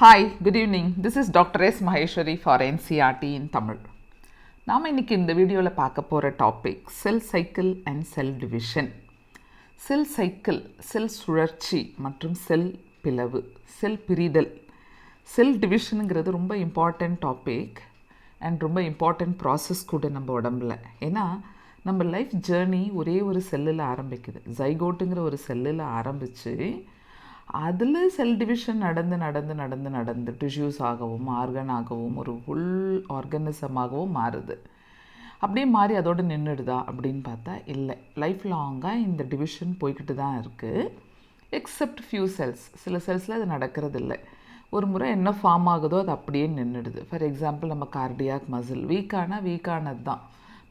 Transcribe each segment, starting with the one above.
Hi, good evening. This is Dr. S. Maheswari for NCERT in Tamil. நாம் இன்னைக்கு இந்த வீடியோவில் பார்க்க போகிற topic cell cycle and cell division. Cell cycle, cell சுழற்சி மற்றும் செல் பிளவு, செல் பிரிதல். செல் டிவிஷனுங்கிறது ரொம்ப இம்பார்ட்டண்ட் டாபிக் அண்ட் ரொம்ப இம்பார்ட்டண்ட் ப்ராசஸ் கூட நம்ம உடம்புல. ஏன்னா நம்ம லைஃப் ஜேர்னி ஒரே ஒரு செல்லில் ஆரம்பிக்குது. ஜைகோட்டுங்கிற ஒரு செல்லில் ஆரம்பித்து அதில் செல் டிவிஷன் நடந்து டிஷ்யூஸ் ஆகவும் ஆர்கன் ஆகவும் ஒரு ஃபுல் ஆர்கனிசமாகவும் மாறுது. அப்படியே மாறி அதோடு நின்றுடுதா அப்படின்னு பார்த்தா இல்லை. லைஃப் லாங்காக இந்த டிவிஷன் போய்கிட்டு தான் இருக்குது. எக்ஸப்ட் ஃபியூ செல்ஸ், சில செல்ஸில் அது நடக்கிறது இல்லை. ஒரு முறை என்ன ஃபார்ம் ஆகுதோ அது அப்படியே நின்றுடுது. ஃபார் எக்ஸாம்பிள் நம்ம கார்டியாக் மசில் வீக்கானது தான்.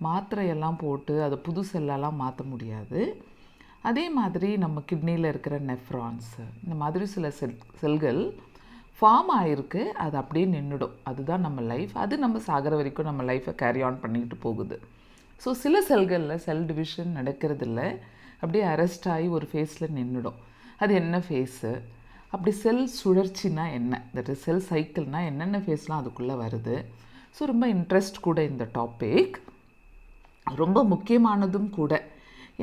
மாத்திரையெல்லாம் போட்டு அதை புது செல்லெல்லாம் மாற்ற முடியாது. அதே மாதிரி நம்ம கிட்னியில் இருக்கிற நெஃப்ரான்ஸு, இந்த மாதிரி சில செல்கள் ஃபார்ம் ஆகிருக்கு, அது அப்படியே நின்றுடும். அதுதான் நம்ம லைஃப். அது நம்ம சாகிற வரைக்கும் நம்ம லைஃப்பை கேரி ஆன் பண்ணிக்கிட்டு போகுது. ஸோ சில செல்களில் செல் டிவிஷன் நடக்கிறதில்ல, அப்படியே அரெஸ்ட் ஆகி ஒரு ஃபேஸில் நின்றுடும். அது என்ன ஃபேஸு? அப்படி செல் சுழற்சினா என்ன, தட் இஸ் செல் சைக்கிள்னால் என்னென்ன ஃபேஸ்லாம் அதுக்குள்ளே வருது. ஸோ ரொம்ப இன்ட்ரெஸ்ட் கூட இந்த டாபிக், ரொம்ப முக்கியமானதும் கூட.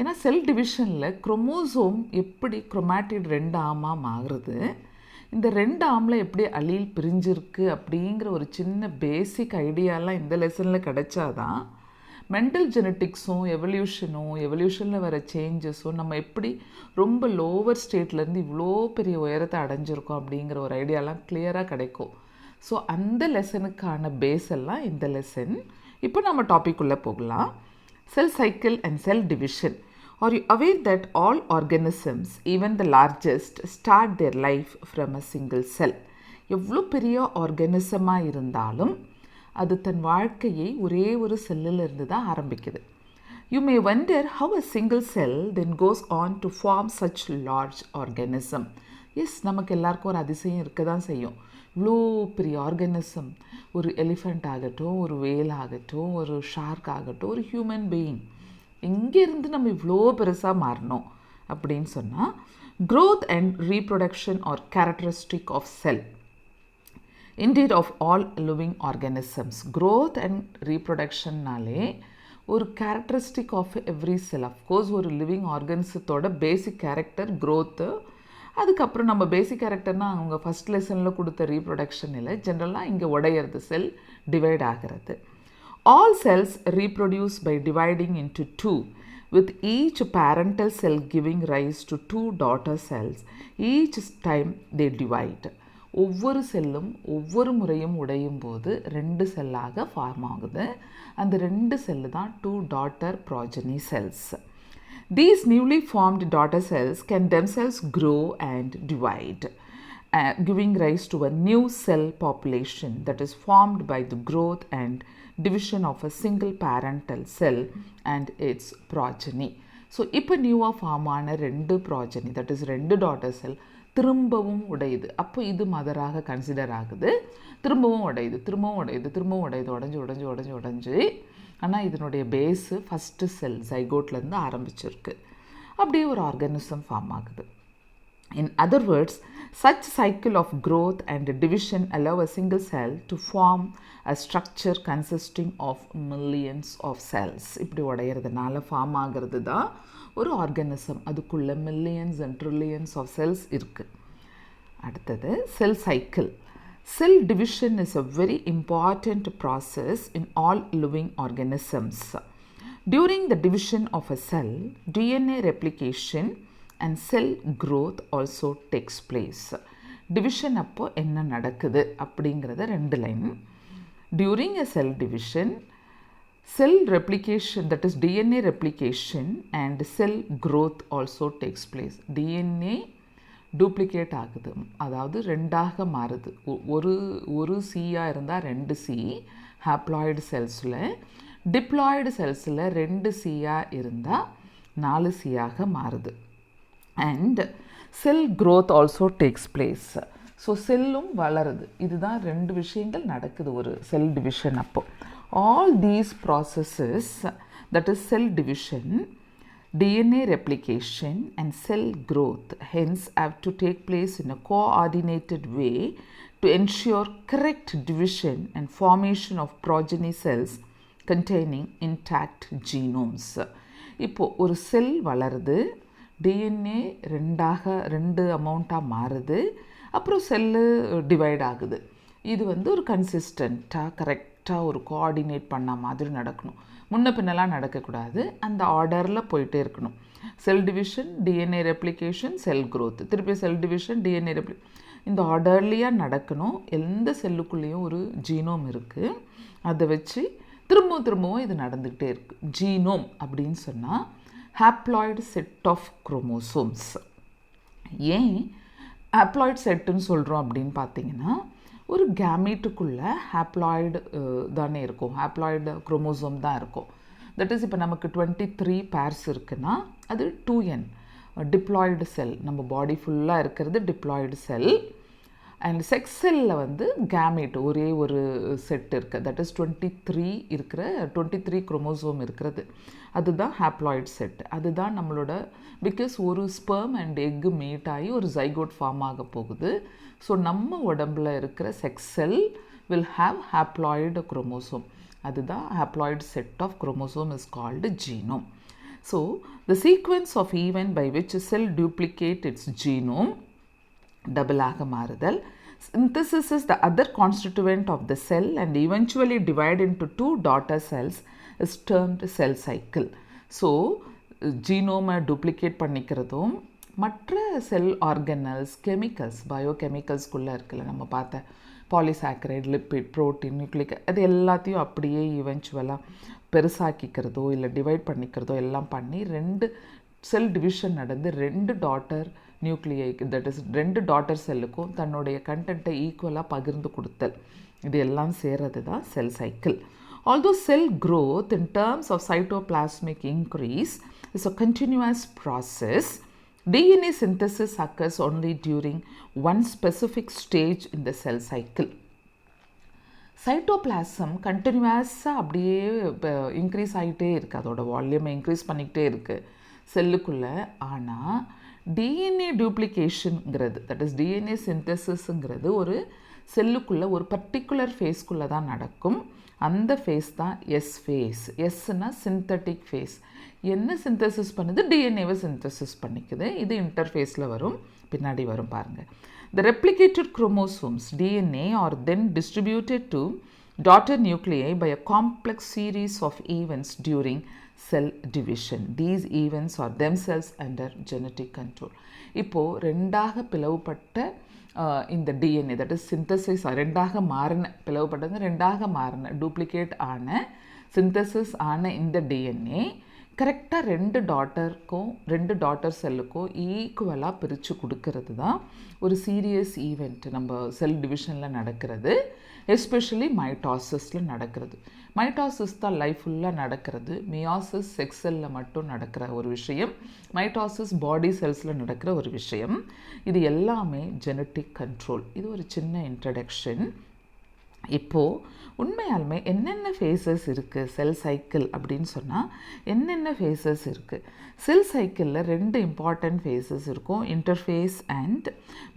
ஏன்னா செல் டிவிஷனில் குரோமோசோம் எப்படி குரோமாட்டிட் 2 ஆமாக மாறுது, இந்த 2 ஆமில் எப்படி அலீல் பிரிஞ்சிருக்கு அப்படிங்கிற ஒரு சின்ன பேசிக் ஐடியாலாம் இந்த லெசனில் கிடைச்சாதான் மென்டல் ஜெனட்டிக்ஸும் எவல்யூஷனில் வர சேஞ்சஸும் நம்ம எப்படி ரொம்ப லோவர் ஸ்டேட்லேருந்து இவ்வளோ பெரிய உயரத்தை அடைஞ்சிருக்கோம் அப்படிங்கிற ஒரு ஐடியாலாம் கிளியராக கிடைக்கும். ஸோ அந்த லெசனுக்கான பேஸ் எல்லாம் இந்த லெசன். இப்போ நம்ம டாபிக் உள்ளே போகலாம். Cell cycle and cell division. Are you aware that all organisms, even the largest, start their life from a single cell? எவ்வளோ பெரிய ஆர்கனிசமாக இருந்தாலும் அது தன் வாழ்க்கையை ஒரே ஒரு செல்லிலிருந்து தான் ஆரம்பிக்குது. You may wonder how a single cell then goes on to form such large organism. Yes, நமக்கு எல்லாருக்கும் ஒரு அதிசயம் இருக்க தான் செய்யும். இவ்வளோ பெரிய ஆர்கனிசம், ஒரு எலிஃபண்ட் ஆகட்டும், ஒரு வேல் ஆகட்டும், ஒரு ஷார்க் ஆகட்டும், ஒரு ஹியூமன் பீயிங், எங்கேருந்து நம்ம இவ்வளோ பெருசாக மாறணும் அப்படின்னு சொன்னால், growth and reproduction are characteristic of cell. Indeed of all living organisms. Growth and reproductionனாலே ஒரு characteristic of every cell. Of course ஒரு லிவிங் ஆர்கனிசத்தோட பேசிக் கேரக்டர் க்ரோத்து. அதுக்கப்புறம் நம்ம பேசிக் கேரக்டர்னால் அவங்க ஃபஸ்ட் லெசனில் கொடுத்த ரீப்ரொடக்ஷன் இல்லை, ஜென்ரலாக இங்கே உடையிறது, செல் டிவைட் ஆகிறது. All cells reproduce by dividing into 2 with each parental cell giving rise to 2 daughter cells each time they divide. ஒவ்வொரு செல்லும் ஒவ்வொரு முறையும் உடையும் போது 2 செல்லாக ஃபார்ம் ஆகுது. அந்த 2 செல்லு தான் 2 daughter progeny cells. These newly formed daughter cells can themselves grow and divide, giving rise to a new cell population that is formed by the growth and division of a single parental cell and its progeny. So, இப்போ நியூவாக form ஆன 2 progeny, that is 2 daughter cell திரும்பவும் உடையுது. அப்போ இது மதராக consider ஆகுது. திரும்பவும் உடையுது. ஆனால் இதனுடைய பேஸு ஃபஸ்ட்டு செல் ஜைகோட்லேருந்து ஆரம்பிச்சிருக்கு. அப்படியே ஒரு ஆர்கனிசம் ஃபார்ம் ஆகுது. In other words, such cycle of growth and division allow a single cell to form a structure consisting of millions of cells. இப்படி உடையிறதுனால ஃபார்ம் ஆகிறது தான் ஒரு ஆர்கனிசம். அதுக்குள்ளே millions and trillions of cells இருக்குது. அடுத்தது cell cycle. Cell division is a very important process in all living organisms. During the division of a cell, DNA replication and cell growth also takes place. Division அப்போ என்ன நடக்குது அப்படிங்கிறத 2 line. During a cell division, cell replication, that is DNA replication and cell growth also takes place. DNA duplicate ஆகுது, அதாவது 2ஆக மாறுது. ஒரு சியாக இருந்தால் 2 C haploid செல்ஸில், diploid செல்ஸில் 2 சியாக இருந்தால் 4 சியாக மாறுது. And sell growth also takes place. So செல்லும் வளருது. இதுதான் 2 விஷயங்கள் நடக்குது ஒரு செல் டிவிஷன் அப்போ. All these processes, that is cell division, DNA replication and cell growth hence have to take place in a coordinated way to ensure correct division and formation of progeny cells containing intact genomes. இப்போ ஒரு செல் வளருது, DNA ரெண்டு அமௌண்ட்டாக மாறுது, அப்புறம் cell divide ஆகுது. இது ஒரு கன்சிஸ்டண்ட்டாக கரெக்டாக ஒரு கோஆர்டினேட் பண்ண மாதிரி நடக்கணும். முன்ன பின்னெல்லாம் நடக்கக்கூடாது, அந்த ஆர்டரில் போயிட்டே இருக்கணும். செல் டிவிஷன், டிஎன்ஏ ரெப்ளிகேஷன், செல் க்ரோத், திருப்பி செல் டிவிஷன், டிஎன்ஏ இந்த ஆர்டர்லியாக நடக்கணும். எந்த செல்லுக்குள்ளேயும் ஒரு ஜீனோம் இருக்குது, அதை வச்சு திரும்பவும் இது நடந்துக்கிட்டே இருக்குது. ஜீனோம் அப்படின்னு சொன்னால் ஹாப்ளாய்டு செட் ஆஃப் குரோமோசோம்ஸ். ஏன் ஹாப்ளாய்டு செட்டுன்னு சொல்கிறோம் அப்படின்னு பார்த்தீங்கன்னா, ஒரு கேமீட்டுக்குள்ளே ஹாப்ளாய்டு தானே இருக்கும், ஹாப்ளாய்டு குரோமோசோம் தான் இருக்கும். தட் இஸ் இப்போ நமக்கு 23 பேர்ஸ் இருக்குன்னா அது 2n டிப்ளாய்டு செல். நம்ம பாடி ஃபுல்லாக இருக்கிறது டிப்ளாய்டு செல். அண்ட் செக்ஸ் செல்லில் கேமீட் ஒரே ஒரு செட் இருக்குது, தட் இஸ் 23 குரோமோசோம் இருக்கிறது, அதுதான் ஹாப்ளாய்டு செட். அதுதான் நம்மளோட, பிகாஸ் ஒரு ஸ்பெர்ம் அண்ட் எக்கு மீட் ஆகி ஒரு ஜைகோட் ஃபார்ம் ஆக போகுது. ஸோ நம்ம உடம்பில் இருக்கிற sex cell will have haploid chromosome. அதுதான் haploid set of chromosome is called genome. So the sequence of event by which cell duplicate its genome, டபுளாக மாறுதல். Synthesis is the other constituent of the cell and eventually divide into 2 daughter cells is termed cell cycle. So genome duplicate பண்ணிக்கிறதும் மற்ற செல் organelles, chemicals, பயோகெமிக்கல்ஸ்குள்ளே இருக்குல்ல நம்ம பார்த்த polysaccharide, lipid, protein, nucleic, அது எல்லாத்தையும் அப்படியே ஈவென்ச்சுவலாக பெருசாக்கிக்கிறதோ இல்லை டிவைட் பண்ணிக்கிறதோ எல்லாம் பண்ணி 2 செல் டிவிஷன் நடந்து 2 டாட்டர் நியூக்ளியைக்கு, தட் இஸ் 2 டாட்டர் செல்லுக்கும் தன்னுடைய கண்டென்ட்டை ஈக்குவலாக பகிர்ந்து கொடுத்தல், இது எல்லாம் சேர்றது தான் cell cycle. Although cell growth in terms of cytoplasmic increase is a continuous process, DNA synthesis occurs only during one specific stage in the cell cycle. Cytoplasm கண்டினியூஸாக அப்படியே இன்க்ரீஸ் ஆகிட்டே இருக்குது, அதோட வால்யூமை இன்க்ரீஸ் பண்ணிக்கிட்டே இருக்குது செல்லுக்குள்ளே. ஆனால் டிஎன்ஏ டூப்ளிகேஷனுங்கிறது, தட் இஸ் டிஎன்ஏ சிந்தசிஸுங்கிறது ஒரு செல்லுக்குள்ளே ஒரு பர்டிகுலர் ஃபேஸ்க்குள்ளே தான் நடக்கும். அந்த ஃபேஸ் தான் எஸ் ஃபேஸ். எஸ்னா சிந்தட்டிக் ஃபேஸ். என்ன சிந்தசிஸ் பண்ணுது? டிஎன்ஏவை சிந்தசிஸ் பண்ணிக்குது. இது இன்டர்ஃபேஸில் வரும், பின்னாடி வரும் பாருங்கள். The replicated chromosomes DNA are then distributed to daughter nuclei by a complex series of events during cell division. These events are themselves under genetic control. இப்போது ரெண்டாக பிளவுபட்ட இந்த டிஎன்ஏ, தட் இஸ் சிந்தசிஸ், ரெண்டாக மாறின, பிளவுபட்டது ரெண்டாக மாறின, டூப்ளிகேட் ஆன, synthesis ஆன இந்த டிஎன்ஏ கரெக்டாக 2 டாட்டர் செல்லுக்கும் ஈக்குவலாக பிரித்து கொடுக்கறது தான் ஒரு சீரியஸ் ஈவெண்ட் நம்ம செல் டிவிஷனில் நடக்கிறது. எஸ்பெஷலி மைட்டாசிஸில் நடக்கிறது. மைட்டாசிஸ் தான் லைஃப் ஃபுல்லாக நடக்கிறது. மியாசிஸ் செக்ஸ் செல்லில் மட்டும் நடக்கிற ஒரு விஷயம், மைட்டாசிஸ் பாடி செல்ஸில் நடக்கிற ஒரு விஷயம். இது எல்லாமே ஜெனட்டிக் கண்ட்ரோல். இது ஒரு சின்ன இன்ட்ரடக்ஷன். இப்போது உண்மையாலுமே என்னென்ன ஃபேஸஸ் இருக்குது செல் சைக்கிள் அப்படின்னு சொன்னால், என்னென்ன ஃபேஸஸ் இருக்குது செல் சைக்கிளில்? 2 இம்பார்ட்டண்ட் ஃபேஸஸ் இருக்கும், இன்டர்ஃபேஸ் அண்ட்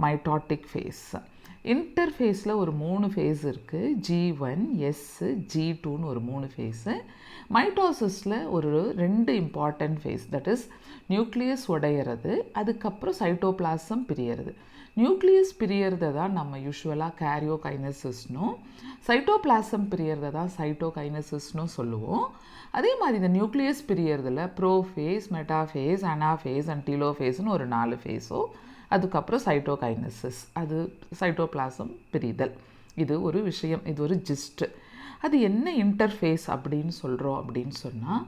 மைட்டாட்டிக் ஃபேஸ். இன்டர்ஃபேஸில் ஒரு 3 ஃபேஸ் இருக்குது, G1, S, G2ன்னு ஒரு 3 ஃபேஸு. மைட்டாசிஸில் ஒரு 2 important phase, that is nucleus உடையிறது, அதுக்கப்புறம் சைட்டோபிளாசம் பிரியறது. நியூக்ளியஸ் பிரியறதை தான் நம்ம யூஸ்வலாக கேரியோகைனசிஸ்னும், சைட்டோபிளாசம் பிரியறதை தான் சைட்டோகைனசிஸ்னும் சொல்லுவோம். அதே மாதிரி இந்த நியூக்ளியஸ் பிரியறதில் ப்ரோஃபேஸ், மெட்டாஃபேஸ், அனாஃபேஸ் அண்ட் டீலோஃபேஸ்னு ஒரு 4 ஃபேஸோ, அதுக்கப்புறம் சைட்டோகைனசிஸ், அது சைட்டோபிளாசம் பிரிதல். இது ஒரு விஷயம், இது ஒரு ஜிஸ்ட்டு. அது என்ன இன்டர்ஃபேஸ் அப்படின்னு சொல்கிறோம் அப்படின்னு சொன்னால்,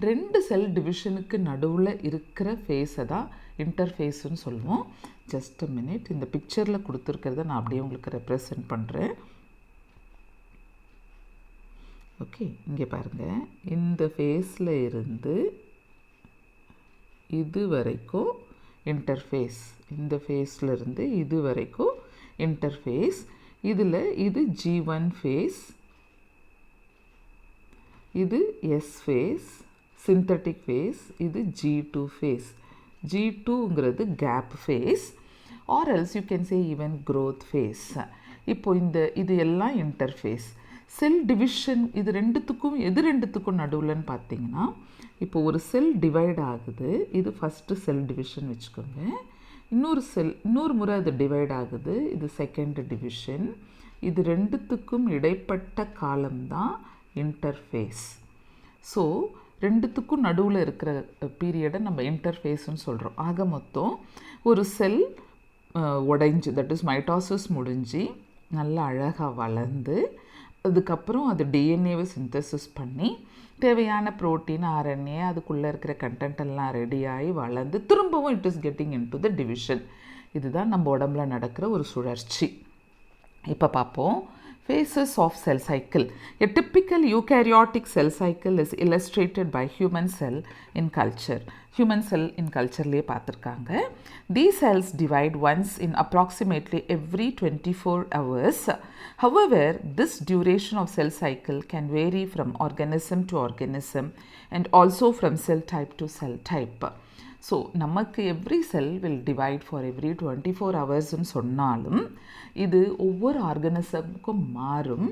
2 செல் டிவிஷனுக்கு நடுவில் இருக்கிற ஃபேஸை தான் இன்டர்ஃபேஸ்ன்னு சொல்லுவோம். ஜஸ்ட் அ மினிட், இந்த பிக்சரில் கொடுத்துருக்கிறத நான் அப்படியே உங்களுக்கு ரெப்ரசன்ட் பண்ணுறேன். ஓகே, இங்கே பாருங்கள், இந்த ஃபேஸில் இருந்து இது வரைக்கும் இன்டர்ஃபேஸ், இந்த ஃபேஸில் இருந்து இது வரைக்கும் இன்டர்ஃபேஸ். இதில் இது G1 ஃபேஸ், இது S ஃபேஸ், synthetic phase, இது G2 phase. G2ங்கிறது gap phase or else you can say even growth phase. இப்போ இது எல்லாம் interphase. செல் டிவிஷன் இது ரெண்டுத்துக்கும் நடுவுலன்னு பார்த்தீங்கன்னா இப்போ ஒரு செல் டிவைட் ஆகுது, இது ஃபஸ்ட்டு செல் டிவிஷன் வச்சுக்கோங்க. இன்னொரு முறை அது டிவைட் ஆகுது, இது செகண்ட் டிவிஷன். இது ரெண்டுத்துக்கும் இடைப்பட்ட காலம்தான் இன்டர்ஃபேஸ். ஸோ ரெண்டுத்துக்கும் நடுவில் இருக்கிற பீரியடை நம்ம இன்டர்ஃபேஸ்ன்னு சொல்கிறோம். ஆக மொத்தம் ஒரு செல் உடைஞ்சு, தட் இஸ் மைட்டாசிஸ் முடிஞ்சு நல்லா அழகாக வளர்ந்து அதுக்கப்புறம் அது டிஎன்ஏவை சிந்தசிஸ் பண்ணி தேவையான ப்ரோட்டீன் ஆர்என்ஏ அதுக்குள்ளே இருக்கிற கண்டென்ட் எல்லாம் ரெடியாகி வளர்ந்து திரும்பவும் it is getting in to the division. இதுதான் நம்ம உடம்புல நடக்கிற ஒரு சுழற்சி. இப்போ பார்ப்போம் phases of cell cycle. A typical eukaryotic cell cycle is illustrated by human cell in culture. Human cell in cultureலேயே பார்த்துருக்காங்க. These cells divide once in approximately every 24 hours. However, this duration of cell cycle can vary from organism to organism and also from cell type to cell type. So நமக்கு every cell will divide for every 24 ஹவர்ஸ்ன்னு சொன்னாலும் இது ஒவ்வொரு ஆர்கனிசமுக்கும் மாறும்.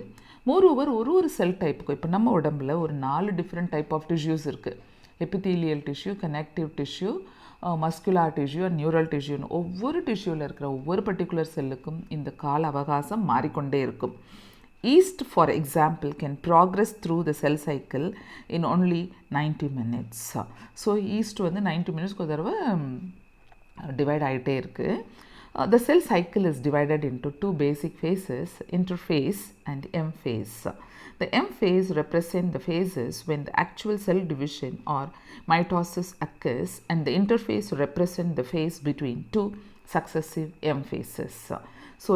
Moreover ஒரு செல் டைப்புக்கும், இப்போ நம்ம உடம்புல ஒரு 4 டிஃப்ரெண்ட் டைப் ஆஃப் டிஷ்யூஸ் இருக்குது. Epithelial tissue, connective tissue, muscular tissue and neural டிஷ்யூன்னு ஒவ்வொரு டிஷ்யூவில் இருக்கிற ஒவ்வொரு பர்டிகுலர் செல்லுக்கும் இந்த கால அவகாசம் மாறிக்கொண்டே இருக்கும். Yeast, for example, can progress through the cell cycle in only 90 minutes. So, yeast வந்து 90 minutes ஒரு தடவை டிவைட் ஆகிட்டே இருக்குது. The cell cycle is divided into two basic phases, interphase and M phase. The M phase represents the phases when the actual cell division or mitosis occurs, and the interphase represents the phase between two successive M phases. So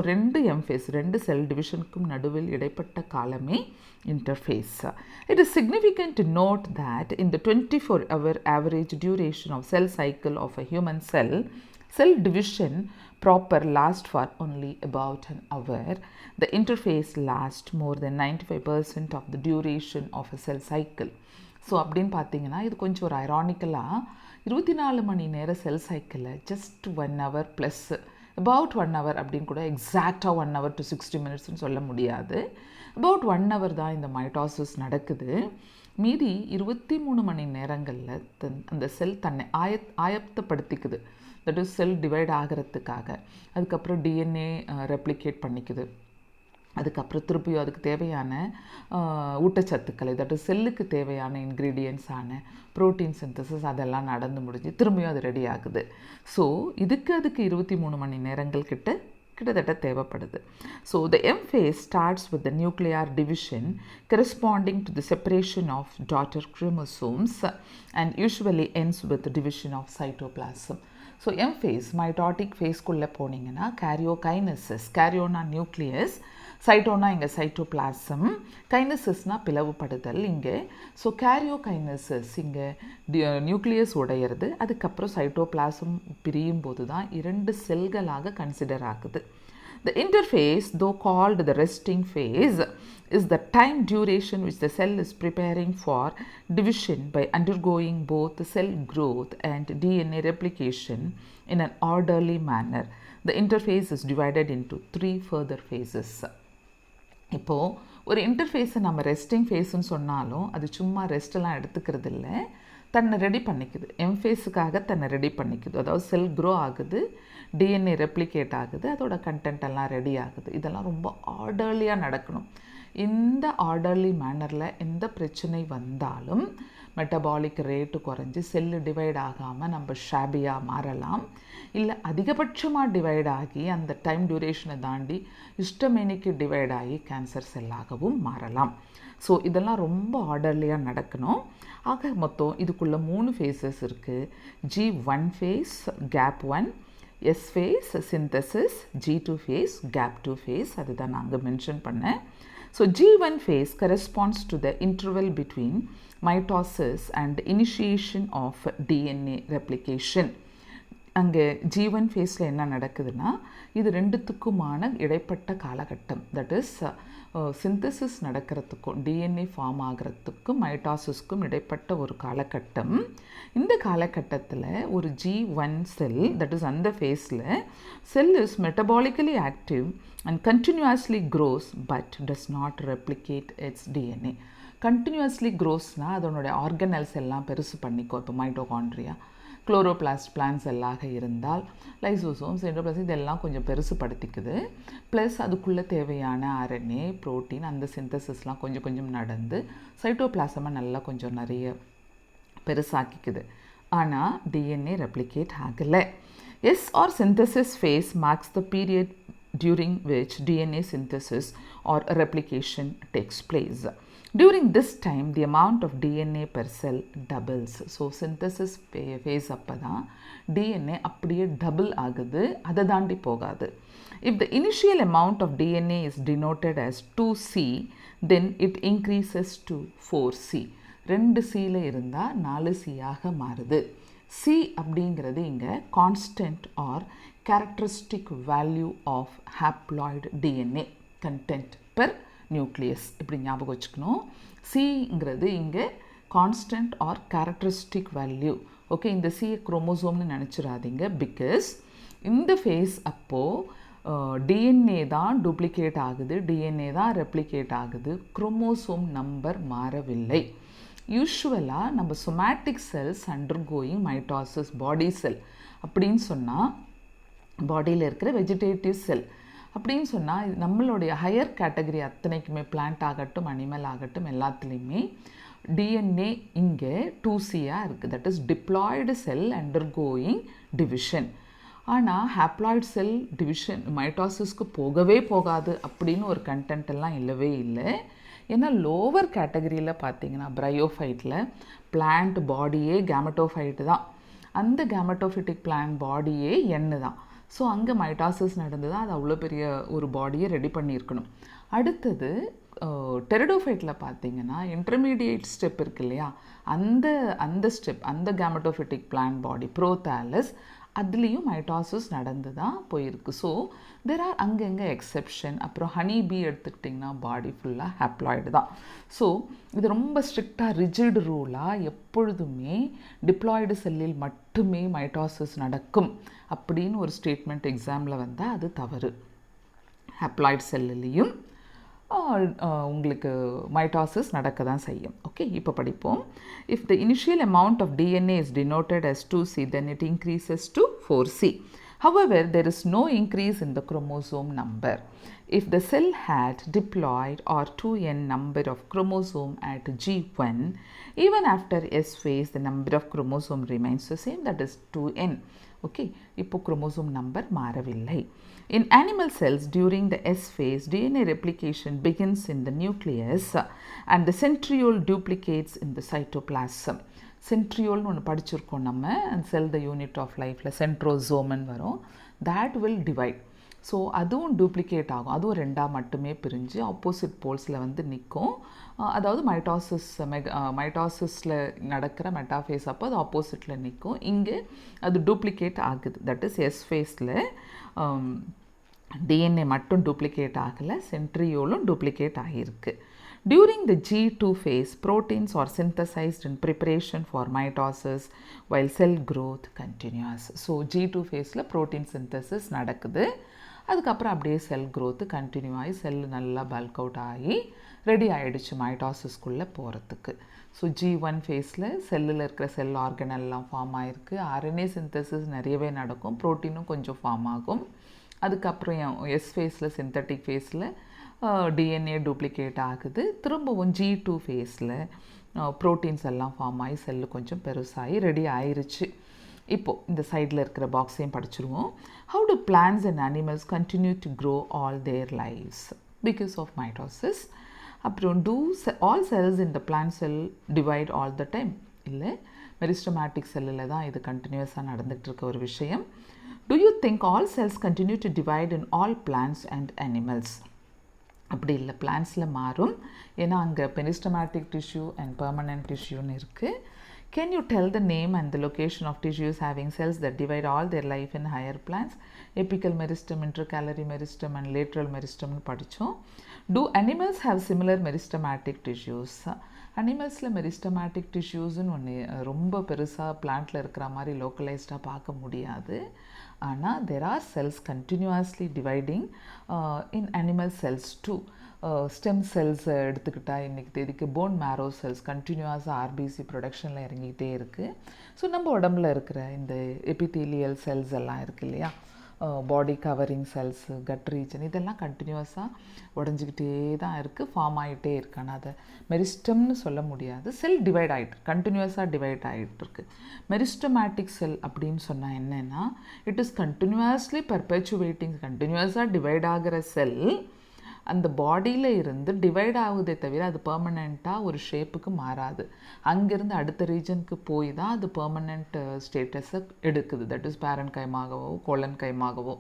M phase, 2 செல் டிவிஷனுக்கும் நடுவில் இடைப்பட்ட காலமே interphase. It is significant to note that in the 24-hour average duration of cell cycle of a human cell, cell division proper lasts for only about an hour. The interphase lasts more than 95% of the duration of a cell cycle. So அப்படின்னு பார்த்தீங்கன்னா இது கொஞ்சம் ஒரு ஐரானிக்கலாக 24 மணி நேர செல் சைக்கிளில் just 1 hour plus about 1 hour அப்படின்னு கூட எக்ஸாக்டாக 1 hour to 60 minutesன்னு சொல்ல முடியாது. about 1 hour தான் இந்த மைட்டாசிஸ் நடக்குது. மீதி 23 மணி நேரங்களில் அந்த செல் தன்னை ஆயத்தப்படுத்திக்குது. தட் இஸ் செல் டிவைட் ஆகிறதுக்காக. அதுக்கப்புறம் டிஎன்ஏ ரெப்ளிகேட் பண்ணிக்குது. அதுக்கப்புறம் திருப்பியும் அதுக்கு தேவையான ஊட்டச்சத்துக்களை, தட் இஸ் செல்லுக்கு தேவையான இன்க்ரீடியன்ஸான ப்ரோட்டீன் சிந்தசிஸ் அதெல்லாம் நடந்து முடிஞ்சு திரும்பியும் அது ரெடி ஆகுது. ஸோ அதுக்கு 23 மணி நேரங்கள் கிட்டத்தட்ட தேவைப்படுது. So the M phase starts with the nuclear division corresponding to the separation of daughter chromosomes and usually ends with the division of cytoplasm. So M phase, mitotic phaseக்குள்ளே போனீங்கன்னா கேரியோகைனசிஸ், கேரியோனா நியூக்ளியஸ், சைட்டோனா இங்கே cytoplasm, கைனசிஸ்னால் பிளவுபடுதல் இங்கே. So karyokinesis இங்கே nucleus உடையிறது, அதுக்கப்புறம் cytoplasm பிரியும் போது தான் 2 செல்களாக கன்சிடர் ஆகுது. The interphase, though called the resting phase, is the time duration which the cell is preparing for division by undergoing both cell growth and DNA replication in an orderly manner. The interphase is divided into 3 further phases. இப்போது ஒரு இன்டர்ஃபேஸை நம்ம resting ஃபேஸ்ன்னு சொன்னாலும் அது சும்மா ரெஸ்ட்டெல்லாம் எடுத்துக்கிறது இல்லை, தன்னை ready பண்ணிக்குது. M ஃபேஸுக்காக தன்னை ரெடி பண்ணிக்குது. அதாவது செல் க்ரோ ஆகுது, டிஎன்ஏ ரெப்ளிகேட் ஆகுது, அதோட கண்டென்ட் எல்லாம் ரெடி ஆகுது. இதெல்லாம் ரொம்ப ஆர்டர்லியாக நடக்கணும். இந்த ஆர்டர்லி மேனரில் எந்த பிரச்சனை வந்தாலும் மெட்டபாலிக் ரேட்டு குறைஞ்சி செல்லு டிவைட் ஆகாமல் நம்ம ஷாபியாக மாறலாம். இல்லை அதிகபட்சமாக டிவைட் ஆகி அந்த டைம் டியூரேஷனை தாண்டி இஷ்டமேனிக்கு டிவைட் ஆகி கேன்சர் செல்லாகவும் மாறலாம். ஸோ இதெல்லாம் ரொம்ப ஆர்டர்லியாக நடக்கணும். ஆக மொத்தம் இதுக்குள்ளே 3 ஃபேஸஸ் இருக்குது. G1 phase, gap 1, S phase, synthesis, G2 phase, gap 2 phase, அதுதான் நாங்கள் மென்ஷன் பண்ணேன். So G1 phase corresponds to the interval between mitosis and initiation of DNA replication. அங்கே G1 ஃபேஸில் என்ன நடக்குதுன்னா இது ரெண்டுத்துக்குமான இடைப்பட்ட காலகட்டம், தட் இஸ் சிந்தசிஸ் நடக்கிறதுக்கும் டிஎன்ஏ ஃபார்ம் ஆகிறதுக்கும் மைட்டாசிஸ்க்கும் இடைப்பட்ட ஒரு காலகட்டம். இந்த காலகட்டத்தில் ஒரு G1 செல், தட் இஸ் அந்த ஃபேஸில் செல் is metabolically active and continuously grows but does not replicate its DNA. continuously growsனா அதனுடைய ஆர்கனல்ஸ் எல்லாம் பெருசு பண்ணிக்கும். இப்போ மைட்டோகாண்ட்ரியா, குளோரோபிளாஸ்ட் பிளான்ஸ் எல்லாம் இருந்தால் லைசோசோம், சென்ட்ரோபிளாஸ்ட் இதெல்லாம் கொஞ்சம் பெருசுப்படுத்திக்குது. ப்ளஸ் அதுக்குள்ளே தேவையான RNA, ப்ரோட்டீன் அந்த சிந்தசிஸ்லாம் கொஞ்சம் கொஞ்சம் நடந்து சைட்டோபிளாசமை நல்லா கொஞ்சம் நிறைய பெருசாக்கிக்குது. ஆனால் டிஎன்ஏ ரெப்ளிகேட் ஆகலை. S or synthesis phase marks the period during which DNA synthesis or replication takes place. During this time, the amount of DNA per cell doubles. So, synthesis phase அப்போதா DNA அப்படியே double ஆகுது, அதை தாண்டி போகாது. If the initial amount of DNA is denoted as 2C, then it increases to 4C. 2Cல இருந்தால் 4C ஆக மாறுது. C அப்படிங்கிறது இங்கே constant or characteristic value of haploid DNA content per nucleus. இப்படி ஞாபகம் வச்சுக்கணும். Cங்கிறது இங்கே constant or characteristic value. Okay, இந்த C குரோமோசோம்னு நினச்சிடாதீங்க. பிகாஸ் இந்த ஃபேஸ் அப்போது டிஎன்ஏ தான் டூப்ளிகேட் ஆகுது, டிஎன்ஏ தான் ரெப்ளிகேட் ஆகுது, குரோமோசோம் நம்பர் மாறவில்லை. யூஸ்வலாக நம்ம சொமேட்டிக் செல்ஸ் அண்டர்கோயிங் மைட்டாசிஸ், பாடி செல் அப்படின்னு சொன்னால் பாடியில் இருக்கிற வெஜிடேட்டிவ் செல் அப்படின்னு சொன்னால் நம்மளுடைய ஹையர் கேட்டகரி அத்தனைக்குமே பிளான்ட் ஆகட்டும் அனிமல் ஆகட்டும் எல்லாத்துலேயுமே டிஎன்ஏ இங்கே 2Cயாக இருக்குது. That is diploid sell undergoing division. ஆனால் ஹாப்ளாய்டு செல் டிவிஷன் மைட்டாசிஸ்க்கு போகவே போகாது அப்படின்னு ஒரு கண்டென்ட் எல்லாம் இல்லவே இல்லை. ஏன்னா லோவர் கேட்டகரியில் பார்த்தீங்கன்னா ப்ரையோஃபைட்டில் பிளான்ட் பாடியே கேமட்டோஃபைட்டு தான், அந்த கேமட்டோஃபிட்டிக் பிளான்ட் பாடியே எண்ணு தான். ஸோ அங்கே மைட்டாசிஸ் நடந்து தான் அது அவ்வளோ பெரிய ஒரு பாடியை ரெடி பண்ணியிருக்கணும். அடுத்தது டெரிடோஃபைட்டில் பார்த்தீங்கன்னா இன்டர்மீடியேட் ஸ்டெப் இருக்கு இல்லையா, அந்த ஸ்டெப், அந்த கேமட்டோஃபிட்டிக் பிளான்ட் பாடி ப்ரோதாலஸ், அதுலேயும் மைட்டாசிஸ் நடந்து தான் போயிருக்கு. ஸோ தெர் ஆர் அங்கங்கே எக்ஸெப்ஷன். அப்புறம் ஹனி பீ எடுத்துக்கிட்டிங்கன்னா பாடி ஃபுல்லாக ஹாப்ளாய்டு தான். ஸோ இது ரொம்ப ஸ்ட்ரிக்டாக ரிஜிட் ரூலாக எப்பொழுதுமே டிப்ளாய்டு செல்லில் மட்டுமே மைட்டாசிஸ் நடக்கும் அப்படின்னு ஒரு ஸ்டேட்மெண்ட் எக்ஸாமில் வந்தால் அது தவறு. ஹாப்ளாய்டு செல்லுலேயும் உங்களுக்கு மைட்டாசிஸ் நடக்க தான் செய்யும். ஓகே, இப்போ படிப்போம். If the initial amount of DNA is denoted as 2C, then it increases to 4C. However, there is no increase in the chromosome number. If the cell had diploid or 2N number of chromosome at G1, even after S phase, the number of chromosome remains the same, that is 2N. Okay, இப்போ chromosome number மாறவில்லை. In animal cells, during the S phase, DNA replication begins in the nucleus and the centriole duplicates in the cytoplasm. Centriole ஒன்று படிச்சிருக்கோம் நம்ம, and cell the unit of lifeல சென்ட்ரோசோம்னு வரும், that will divide. So அதுவும் duplicate ஆகும், அதுவும் ரெண்டாக மட்டுமே பிரிஞ்சு ஆப்போசிட் போல்ஸில் வந்து நிற்கும். அதாவது மைட்டாசிஸில் நடக்கிற மெட்டாஃபேஸ் அப்போ அது ஆப்போசிட்டில் நிற்கும். இங்கே அது டூப்ளிகேட் ஆகுது. தட் இஸ் எஸ் ஃபேஸில் டிஎன்ஏ மட்டும் டூப்ளிகேட் ஆகலை, சென்ட்ரியோலும் டூப்ளிகேட் ஆகியிருக்கு. During the G2 phase, proteins are synthesized in preparation for mitosis while cell growth continues. So G2 phaseல protein synthesis நடக்குது. அதுக்கப்புறம் அப்படியே செல் க்ரோத்து கண்டினியூ ஆகி செல் நல்லா பல்க் அவுட் ஆகி ரெடி ஆகிடுச்சு மைட்டாசிஸ்குள்ளே போகிறதுக்கு. ஸோ G1 ஃபேஸில் செல்லில் இருக்கிற செல் ஆர்கனெல்லாம் ஃபார்ம் ஆகிருக்கு. RNA சிந்தசிஸ் நிறையவே நடக்கும், ப்ரோட்டீனும் கொஞ்சம் ஃபார்ம் ஆகும். அதுக்கப்புறம் எஸ் ஃபேஸில் சிந்தட்டிக் ஃபேஸில் டிஎன்ஏ டூப்ளிகேட் ஆகுது. திரும்பவும் G2 ஃபேஸில் ப்ரோட்டீன்ஸ் எல்லாம் ஃபார்ம் ஆகி செல்லு கொஞ்சம் பெருசாகி ரெடி ஆயிருச்சு. இப்போது இந்த சைடில் இருக்கிற பாக்ஸையும் படிச்சிருவோம். How do plants and animals continue to grow all their lives? Because of mitosis. அப்புறம் do all cells in the plant cell divide all the time? இல்லை, மெரிஸ்டமேட்டிக் செல்லில் தான் இது கண்டினியூஸாக நடந்துகிட்டு இருக்க ஒரு விஷயம். Do you think all cells continue to divide in all plants and animals? அப்படி இல்லை, பிளான்ஸில் மாறும். ஏன்னா அங்கே பெரிஸ்டமேட்டிக் டிஷ்யூ அண்ட் பெர்மனன்ட் டிஷ்யூன்னு இருக்குது. Can you tell the name and the location of tissues having cells that divide all their life in higher plants? Apical meristem, intercalary meristem and lateral meristem படிச்சோம். Do animals have similar meristematic tissues? அனிமல்ஸில் meristematic டிஷ்யூஸ்ன்னு ஒன்று ரொம்ப பெருசாக பிளான்ட்டில் இருக்கிற மாதிரி லோக்கலைஸ்டாக பார்க்க முடியாது. ஆனால் there are cells continuously dividing in animal cells too. Stem cells எடுத்துக்கிட்டால் இன்றைக்கி தேதிக்கு போன் மேரோ செல்ஸ் கண்டினியூஸாக ஆர்பிசி ப்ரொடக்ஷனில் இறங்கிக்கிட்டே இருக்குது. ஸோ நம்ம உடம்புல இருக்கிற இந்த எபிதீலியல் செல்ஸ் எல்லாம் இருக்குது இல்லையா, பாடி கவரிங் செல்ஸு, கட் ரீஜன், இதெல்லாம் கண்டினியூஸாக உடஞ்சிக்கிட்டே தான் இருக்குது, ஃபார்ம் ஆகிட்டே இருக்கு. ஆனால் அதை மெரிஸ்டம்னு சொல்ல முடியாது. செல் டிவைட் ஆகிட்டு கண்டினியூஸாக டிவைட் ஆகிட்டு இருக்குது. மெரிஸ்டமேட்டிக் செல் அப்படின்னு சொன்னால் என்னென்னா, இட் இஸ் கண்டினியூஸ்லி பர்பெச்சுவேட்டிங், கண்டினியூஸாக டிவைட் ஆகிற செல் அந்த பாடியில் இருந்து டிவைட் ஆகுதே தவிர அது பெர்மனெண்ட்டாக ஒரு ஷேப்புக்கு மாறாது. அங்கேருந்து அடுத்த ரீஜனுக்கு போய் தான் அது பெர்மனெண்ட் ஸ்டேட்டஸை எடுக்குது. தட் இஸ் பேரன் கைமாகவோ கோலன் கைமாகவோ.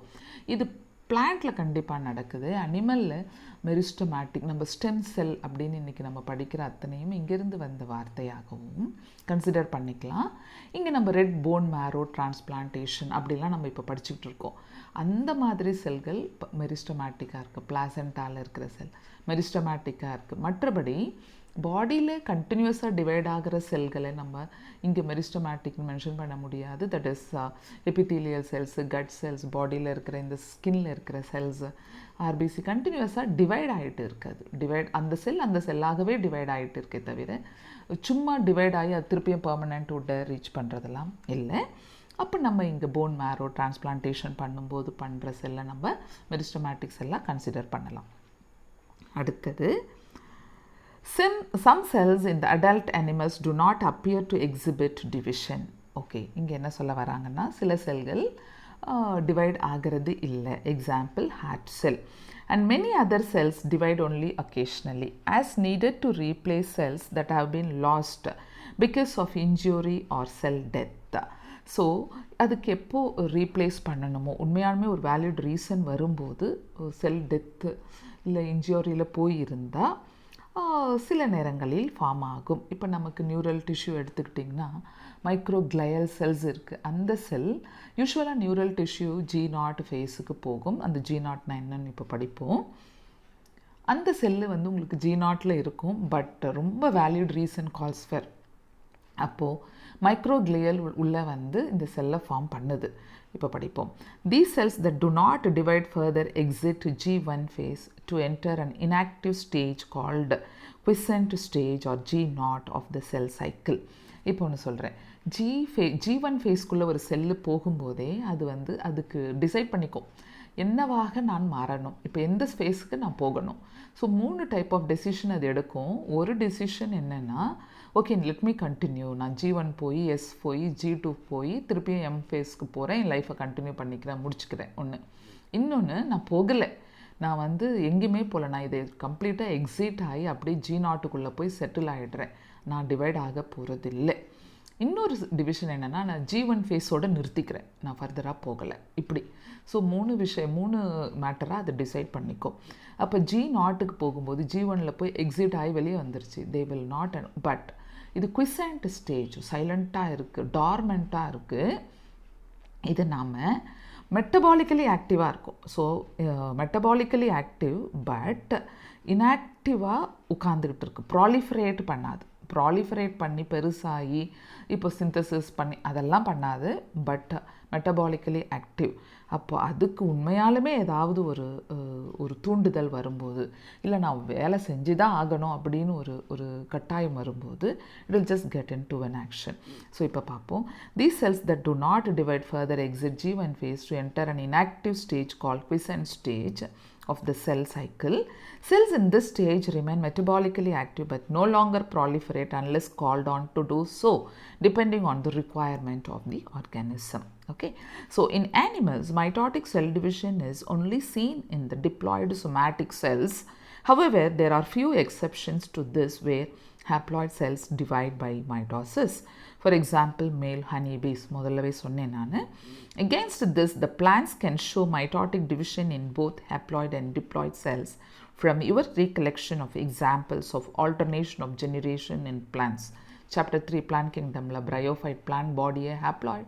இது பிளான்ட்டில் கண்டிப்பாக நடக்குது. அனிமலில் மெரிஸ்டமேட்டிக், நம்ம ஸ்டெம் செல் அப்படின்னு இன்றைக்கி நம்ம படிக்கிற அத்தனையும் இங்கேருந்து வந்த வார்த்தையாகவும் கன்சிடர் பண்ணிக்கலாம். இங்கே நம்ம ரெட் போன் மேரோ டிரான்ஸ்பிளான்டேஷன் அப்படிலாம் நம்ம இப்போ படிச்சுக்கிட்டு இருக்கோம். அந்த மாதிரி செல்கள் மெரிஸ்டமேட்டிக்காக இருக்குது. பிளாசென்டாவில் இருக்கிற செல் மெரிஸ்டமேட்டிக்காக இருக்குது. மற்றபடி பாடியில் கண்டினியூஸாக டிவைட் ஆகிற செல்களை நம்ம இங்கே மெரிஸ்டமேட்டிக்னு மென்ஷன் பண்ண முடியாது. That is epithelial cells, gut cells, பாடியில் இருக்கிற இந்த ஸ்கின்னில் இருக்கிற செல்ஸு, ஆர்பிசி கண்டினியூஸாக டிவைட் ஆகிட்டு இருக்காது. அந்த செல்லாகவே டிவைட் ஆகிட்டு இருக்கே தவிர சும்மா டிவைட் ஆகி அது திருப்பியும் பெர்மனெண்ட் உட்டை ரீச் பண்ணுறதெல்லாம் இல்லை. அப்போ நம்ம இங்கே போன் மேரோ டிரான்ஸ்பிளான்டேஷன் பண்ணும்போது பண்ணுற செல்லை நம்ம மெரிஸ்டமேட்டிக் செல்லாக கன்சிடர் பண்ணலாம். அடுத்தது, some cells in the adult animals do not appear to exhibit division. Okay, இங்கே என்ன சொல்ல வராங்கன்னா, சில செல்கள் டிவைட் ஆகிறது இல்லை. Example heart cell. And many other cells divide only occasionally as needed to replace cells that have been lost because of injury or cell death. So அதுக்கு எப்போ ரீப்ளேஸ் பண்ணணுமோ, உண்மையாலுமே ஒரு வேலிட் ரீசன் வரும்போது செல் டெத்து இல்லை இன்ஜுரியில் போயிருந்தால் சில நேரங்களில் ஃபார்ம் ஆகும். இப்போ நமக்கு நியூரல் டிஷ்யூ எடுத்துக்கிட்டிங்கன்னா மைக்ரோக்ளையல் செல்ஸ் இருக்குது. அந்த செல் யூஸ்வலாக நியூரல் டிஷ்யூ G0 ஃபேஸுக்கு போகும். அந்த G0 என்னன்னு இப்போ படிப்போம். அந்த செல்லு உங்களுக்கு G0 இருக்கும். பட் ரொம்ப வேலிட் ரீசன் கால்ஸ் ஃபர். அப்போது மைக்ரோக்ளியல் உள்ள இந்த செல்லை ஃபார்ம் பண்ணுது. இப்போ படிப்போம். These cells that do not divide further exit G1 phase to enter an inactive stage called quiescent stage or G0 of the cell cycle. இப்போ ஒன்று சொல்கிறேன். G1 ஃபேஸ்க்குள்ளே ஒரு செல்லு போகும்போதே அது அதுக்கு டிசைட் பண்ணிக்கும், என்னவாக நான் மாறணும், இப்போ எந்த ஸ்பேஸுக்கு நான் போகணும். ஸோ 3 டைப் ஆஃப் டெசிஷன் அது எடுக்கும். ஒரு டெசிஷன் என்னென்னா, ஓகே லெட் மீ கண்டினியூ, நான் G1 போய் S போய் G2 போய் திருப்பியும் M ஃபேஸ்க்கு போகிறேன், என் லைஃப்பை கண்டினியூ பண்ணிக்கிறேன், முடிச்சுக்கிறேன். ஒன்று. இன்னொன்று, நான் போகலை, நான் எங்கேயுமே போகல, நான் இதை கம்ப்ளீட்டாக எக்ஸிட் ஆகி அப்படியே G0க்குள்ளே போய் செட்டில் ஆகிடுறேன், நான் டிவைட் ஆக போகிறதில்லை. இன்னொரு டிவிஷன் என்னென்னா, நான் G1 ஃபேஸோடு நிறுத்திக்கிறேன், நான் ஃபர்தராக போகலை. இப்படி. ஸோ 3 மேட்டராக அதை டிசைட் பண்ணிக்கும். அப்போ G0க்கு போகும்போது G1ல் போய் எக்ஸிட் ஆகி வெளியே வந்துருச்சு. They will not. பட் இது குவிசன்ட் ஸ்டேஜ், சைலண்ட்டாக இருக்குது, டார்மெண்ட்டாக இருக்குது. இது நாம் மெட்டபாலிக்கலி ஆக்டிவாக இருக்கும். ஸோ மெட்டபாலிக்கலி ஆக்டிவ் பட் இன்ஆக்டிவாக உட்காந்துக்கிட்டு இருக்குது. ப்ராலிஃபரேட் பண்ணாது. ப்ராலிஃபரேட் பண்ணி பெருசாகி இப்போ சிந்தசிஸ் பண்ணி அதெல்லாம் பண்ணாது. But metabolically active. அப்போ அதுக்கு உண்மையாலுமே ஏதாவது ஒரு தூண்டுதல் வரும்போது, இல்லை நான் வேலை செஞ்சு தான் ஆகணும் அப்படின்னு ஒரு கட்டாயம் வரும்போது, it will just get in to an action. So இப்போ பார்ப்போம். These cells that do not divide further exit G1 phase to enter an inactive stage called quiescent stage of the cell cycle. Cells in this stage remain metabolically active but no longer proliferate unless called on to do so, depending on the requirement of the organism. Okay, so in animals, mitotic cell division is only seen in the diploid somatic cells. However, there are few exceptions to this where haploid cells divide by mitosis. For example, male honeybees. முதல்லவே சொன்னேன் நான். Against this, the plants can show mitotic division in both haploid and diploid cells from your recollection of examples of alternation of generation in plants. Chapter 3 plant kingdom la bryophyte plant body haploid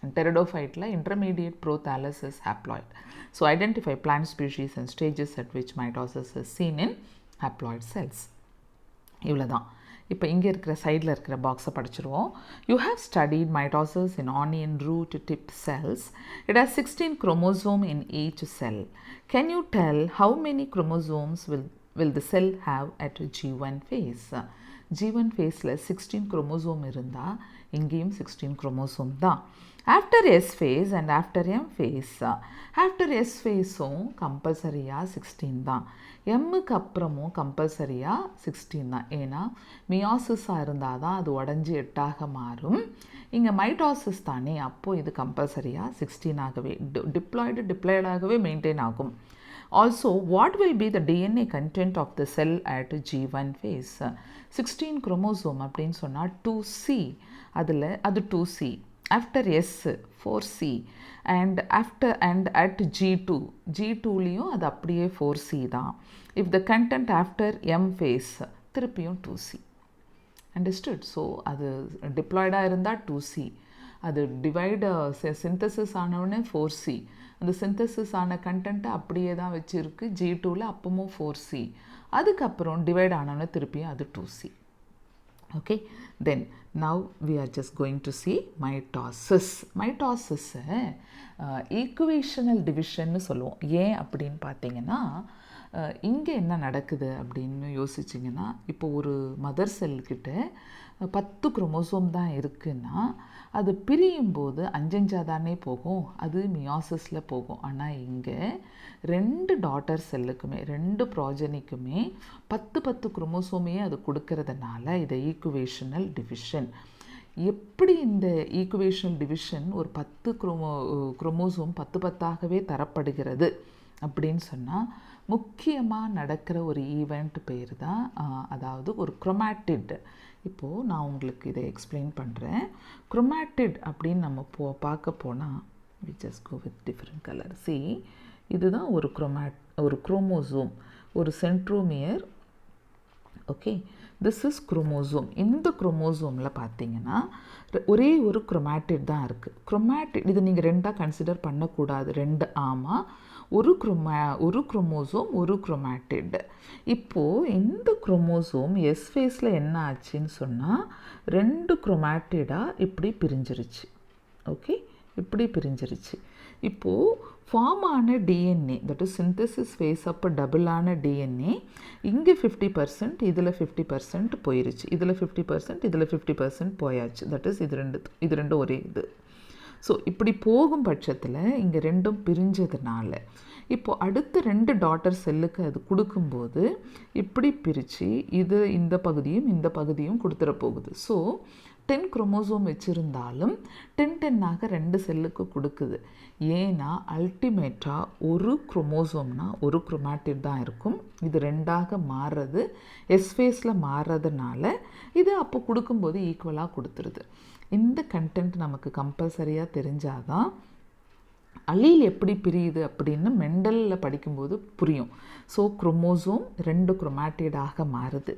and pteridophyte la intermediate prothallus is haploid. So identify plant species and stages at which mitosis is seen in haploid cells. இவ்வளவுதான். இப்போ இங்கே இருக்கிற சைடில் இருக்கிற பாக்ஸை படிச்சிருவோம். You have studied mitosis in onion root tip cells. It has 16 chromosomes in each cell. Can you tell how many chromosomes will the cell have at G1 phase? G1 phaseல 16 chromosome இருந்தால் இங்கேயும் 16 chromosome தான். After S phase and after M phase, after S phaseம் கம்பல்சரியாக 16 தான். எம்முக்கு அப்புறமும் கம்பல்சரியாக 16 தான். ஏன்னா மியாசிஸாக இருந்தால் தான் அது உடஞ்சி 8ஆக மாறும். இங்கே மைட்டாசிஸ் தானே, அப்போது இது கம்பல்சரியாக 16 ஆகவே டிப்ளாய்டாகவே மெயின்டைன் ஆகும். Also, what will be the DNA content of the cell at G1 phase? 16 chromosome அப்படின்னு சொன்னால் 2C, அதில் அது 2C. After S 4C and at G2லேயும் அது அப்படியே 4C தான். If the content after M phase திருப்பியும் 2C. Understood? So அது டிப்ளாய்டாக இருந்தால் 2C, அது சிந்தசிஸ் ஆனவுடனே 4C, அந்த சிந்தசிஸ் ஆன கண்டென்ட்டை அப்படியே தான் வச்சுருக்கு. G2ல அப்பவும் 4C, அதுக்கப்புறம் டிவைட் ஆனவுடனே திருப்பியும் அது 2C. Okay, then now we are just going to see mitosis. Mitosis equational division சொல்லுவோம். ஏன் அப்படின்னு பார்த்தீங்கன்னா இங்கே என்ன நடக்குது அப்படின்னு யோசிச்சிங்கன்னா, இப்போ ஒரு மதர் செல்கிட்ட 10 குரோமோசோம் தான் இருக்குன்னா அது பிரியும் போது 5 தானே போகும், அது மியாசிஸில் போகும். ஆனால் இங்கே 2 டாட்டர் செல்லுக்குமே 2 ப்ராஜனிக்குமே 10 குரோமோசோமையே அது கொடுக்கறதுனால இதை ஈக்குவேஷனல் டிவிஷன். எப்படி இந்த ஈக்குவேஷனல் டிவிஷன் ஒரு 10 குரோமோசோம் 10 தரப்படுகிறது அப்படின்னு சொன்னால் முக்கியமாக நடக்கிற ஒரு ஈவெண்ட் பேர் தான் அதாவது ஒரு குரோமேட்டிட். இப்போது நான் உங்களுக்கு இதை எக்ஸ்பிளைன் பண்ணுறேன். குரோமேட்டிட் அப்படின்னு நம்ம பார்க்க போனால் we just go with different color. See, இதுதான் ஒரு குரோமோசோம், ஒரு centromere. Okay, this is chromosome. இந்த குரோமோசோமில் பார்த்தீங்கன்னா ஒரே ஒரு குரோமேட்டிட் தான் இருக்குது. குரோமேட்டிட் இது நீங்கள் 2ஆக கன்சிடர் பண்ணக்கூடாது. 2 ஆமாம், ஒரு குரோமோசோம் ஒரு குரோமேட்டிட். இப்போது இந்த குரோமோசோம் எஸ் ஃபேஸில் என்ன ஆச்சுன்னு சொன்னால் 2 குரோமேட்டிடாக இப்படி பிரிஞ்சிருச்சு. ஓகே, இப்படி பிரிஞ்சிருச்சு. இப்போது ஃபார்ம் ஆன DNA, that is synthesis phase அப்போ டபுளான டிஎன்ஏ இங்கே 50%, இதில் 50% போயிருச்சு, இதில் 50%, இதில் 50% போயாச்சு. தட் இஸ் இது ரெண்டு ஒரே இது. ஸோ இப்படி போகும் பட்சத்தில் இங்கே 2ம் பிரிஞ்சதுனால இப்போது அடுத்த 2 டாட்டர் செல்லுக்கு அது கொடுக்கும்போது இப்படி பிரித்து இந்த பகுதியும் கொடுத்துட போகுது. ஸோ 10 குரோமோசோம் வச்சுருந்தாலும் 10 2 செல்லுக்கு கொடுக்குது. ஏன்னா அல்டிமேட்டாக ஒரு குரோமோசோம்னா ஒரு குரோமேட்டிட் தான் இருக்கும். இது 2ஆக மாறுறது எஸ் ஃபேஸில் மாறுறதுனால இது அப்போ கொடுக்கும்போது ஈக்குவலாக கொடுத்துருது. இந்த கண்டென்ட் நமக்கு கம்பல்சரியாக தெரிஞ்சாதான் அலீல் எப்படி பிரியுது அப்படின்னு மெண்டலில் படிக்கும்போது புரியும். ஸோ குரோமோசோம் 2 குரோமேட்டிடாக மாறுது.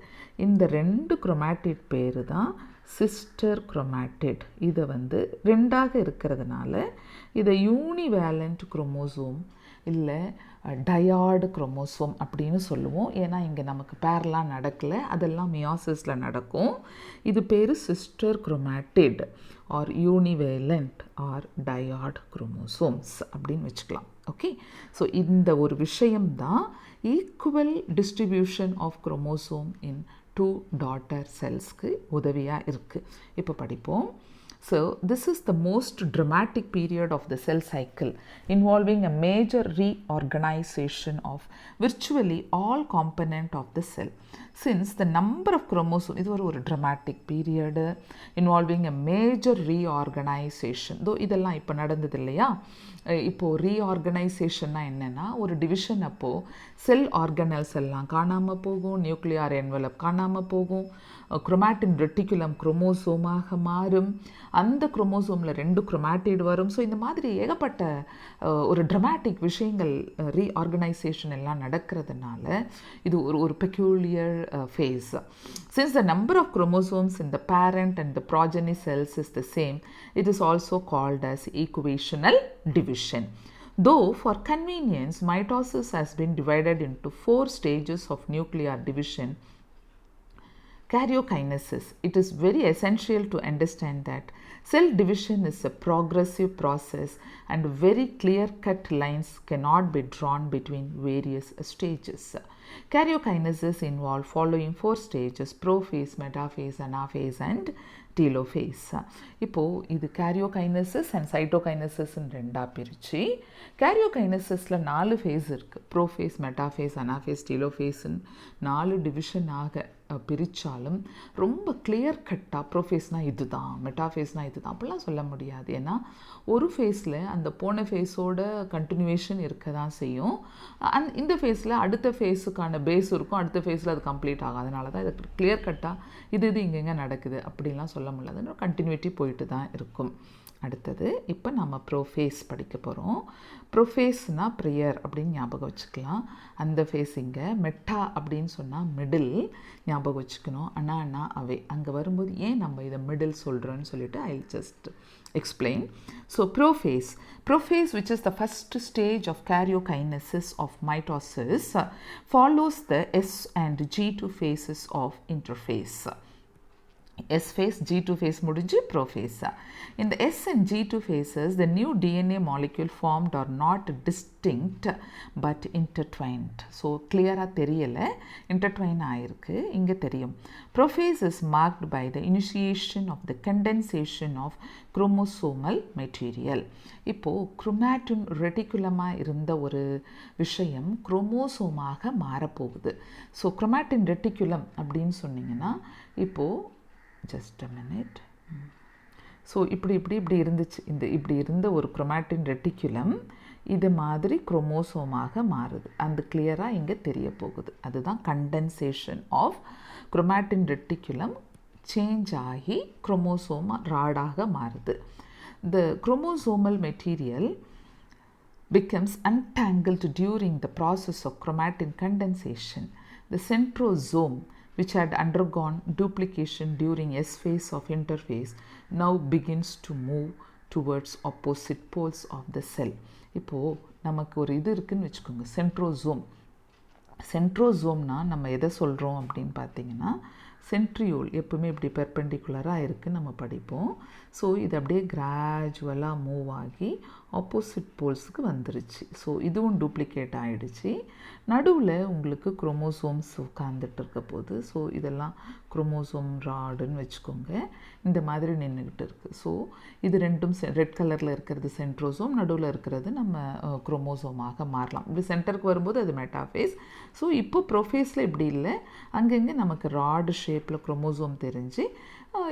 இந்த 2 குரோமேட்டிட் பேர் தான் சிஸ்டர் குரோமேட்டிட். இதை 2ஆக இருக்கிறதுனால இதை யூனிவேலண்ட் குரோமோசோம் இல்லை டயாடு குரோமோசோம் அப்படின்னு சொல்லுவோம். ஏன்னா இங்கே நமக்கு பேர்லாம் நடக்கலை, அதெல்லாம் மியாசிஸில் நடக்கும். இது pair sister chromatid or univalent or dyad chromosomes அப்படின்னு வச்சுக்கலாம். ஓகே, ஸோ இந்த ஒரு விஷயம்தான் equal distribution of chromosome in 2 daughter செல்ஸ்க்கு உதவியாக இருக்குது. இப்போ படிப்போம். So this is the most dramatic period of the cell cycle, involving a major reorganization of virtually all components of the cell. Since the number of chromosomes, இது ஒரு dramatic period involving a major reorganization. though இதெல்லாம் இப்போ நடந்தது இல்லையா? இப்போது ரீஆர்கனைசேஷன்னா என்னென்னா, ஒரு division அப்போது செல் ஆர்கனல்ஸ் எல்லாம் காணாமல் போகும், நியூக்ளியார் என்வலப் காணாமல் போகும், குரோமாட்டின் ரெட்டிகுலம் குரோமோசோமாக மாறும். அந்த குரோமோசோமில் 2 குரோமாட்டிட் வரும். ஸோ இந்த மாதிரி ஏகப்பட்ட ஒரு ட்ரமாட்டிக் விஷயங்கள் ரீஆர்கனைசேஷன் எல்லாம் நடக்கிறதுனால இது ஒரு peculiar phase. Since the number of chromosomes in the parent and the progeny cells is the same, it is also called as equational division. Though for convenience, mitosis has been divided into 4 stages of nuclear division. Karyokinesis. It is very essential to understand that cell division is a progressive process and very clear-cut lines cannot be drawn between various stages. Karyokinesis involves following 4 stages: prophase, metaphase, anaphase and telophase. இப்போது இது karyokinesis and சைட்டோகைனசிஸ்ன்னு ரெண்டாக பிரித்து, கேரியோகைனசிஸில் 4 face இருக்குது. Prophase, metaphase, anaphase, டீலோஃபேஸ்ன்னு 4 டிவிஷனாக பிரித்தாலும் ரொம்ப clear கட்டாக ப்ரோஃபேஸ்னால் இது தான், மெட்டாஃபேஸ்னால் இது தான் அப்படிலாம் சொல்ல முடியாது. ஏன்னா ஒரு ஃபேஸில் அந்த போன ஃபேஸோட கண்டினியூவேஷன் இருக்க தான் செய்யும். இந்த ஃபேஸில் அடுத்த ஃபேஸுக்கான பேஸ் இருக்கும், அடுத்த ஃபேஸில் அது கம்ப்ளீட் ஆகும். அதனால தான் இது கிளியர் கட்டாக இது இங்கெங்கே நடக்குது அப்படின்லாம் சொல்ல முடியாது. கண்டினியூட்டி போயிட்டு தான் இருக்கும். அடுத்தது இப்போ நம்ம ப்ரோஃபேஸ் படிக்க போகிறோம். ப்ரோஃபேஸ்னால் ப்ரேயர் அப்படின்னு ஞாபகம் வச்சுக்கலாம். அந்த ஃபேஸ் இங்கே. மெட்டா அப்படின்னு சொன்னால் மிடில் ஞாபகம் வச்சுக்கணும். அண்ணா அவை அங்கே வரும்போது ஏன் நம்ம இதை மிடில் சொல்கிறோன்னு சொல்லிட்டு I just explain. So prophase which is the first stage of karyokinesis of mitosis follows the S and G2 phases of interphase. S phase, G2 phase முடிஞ்சு prophase. In the S and G2 phases, the new DNA molecule formed are not distinct but intertwined. So clear-ஆ தெரியலை, intertwine ஆயிருக்கு, இங்கே தெரியும். Prophase is marked by the initiation of the condensation of chromosomal material. இப்போது chromatin ரெட்டிகுலமாக இருந்த ஒரு விஷயம் குரோமோசோமாக மாறப்போகுது. So chromatin reticulum அப்படின்னு சொன்னிங்கன்னா இப்போது just a minute. ஸோ இப்படி இருந்துச்சு. இப்படி இருந்த ஒரு குரோமாட்டின் ரெட்டிகுலம் இது மாதிரி குரோமோசோமாக மாறுது. அந்த கிளியராக இங்கே தெரிய போகுது. அதுதான் condensation of chromatin reticulum change ஆகி குரோமோசோமா ராடாக மாறுது. The chromosomal material becomes untangled during the process of chromatin condensation. The centrosome, which had undergone duplication during S phase of interphase, now begins to move towards opposite poles of the cell. இப்போது நமக்கு ஒரு இது இருக்குதுன்னு வச்சுக்கோங்க, centrosome. சென்ட்ரோசோம்னா நம்ம எதை சொல்கிறோம் அப்படின்னு பார்த்தீங்கன்னா, சென்ட்ரியோல் எப்பவுமே இப்படி பெர்பெண்டிகுலராக இருக்குதுன்னு நம்ம படிப்போம். ஸோ இது அப்படியே கிராஜுவலாக மூவ் ஆகி ஆப்போசிட் போல்ஸுக்கு வந்துருச்சு. ஸோ இதுவும் டூப்ளிகேட் ஆகிடுச்சு. நடுவில் உங்களுக்கு குரோமோசோம்ஸ் உட்காந்துட்டு இருக்க போது. ஸோ இதெல்லாம் குரோமோசோம் ராடுன்னு வச்சுக்கோங்க. இந்த மாதிரி நின்றுக்கிட்டு இருக்குது. ஸோ இது ரெண்டும் ரெட் கலரில் இருக்கிறது சென்ட்ரோசோம், நடுவில் இருக்கிறது நம்ம குரோமோசோமாக மாறலாம். இப்படி சென்டருக்கு வரும்போது அது மெட்டாஃபேஸ். ஸோ இப்போ ப்ரோஃபேஸில் இப்படி இல்லை, அங்கங்கே நமக்கு ராடு ஷேப்பில் குரோமோசோம் தெரிஞ்சு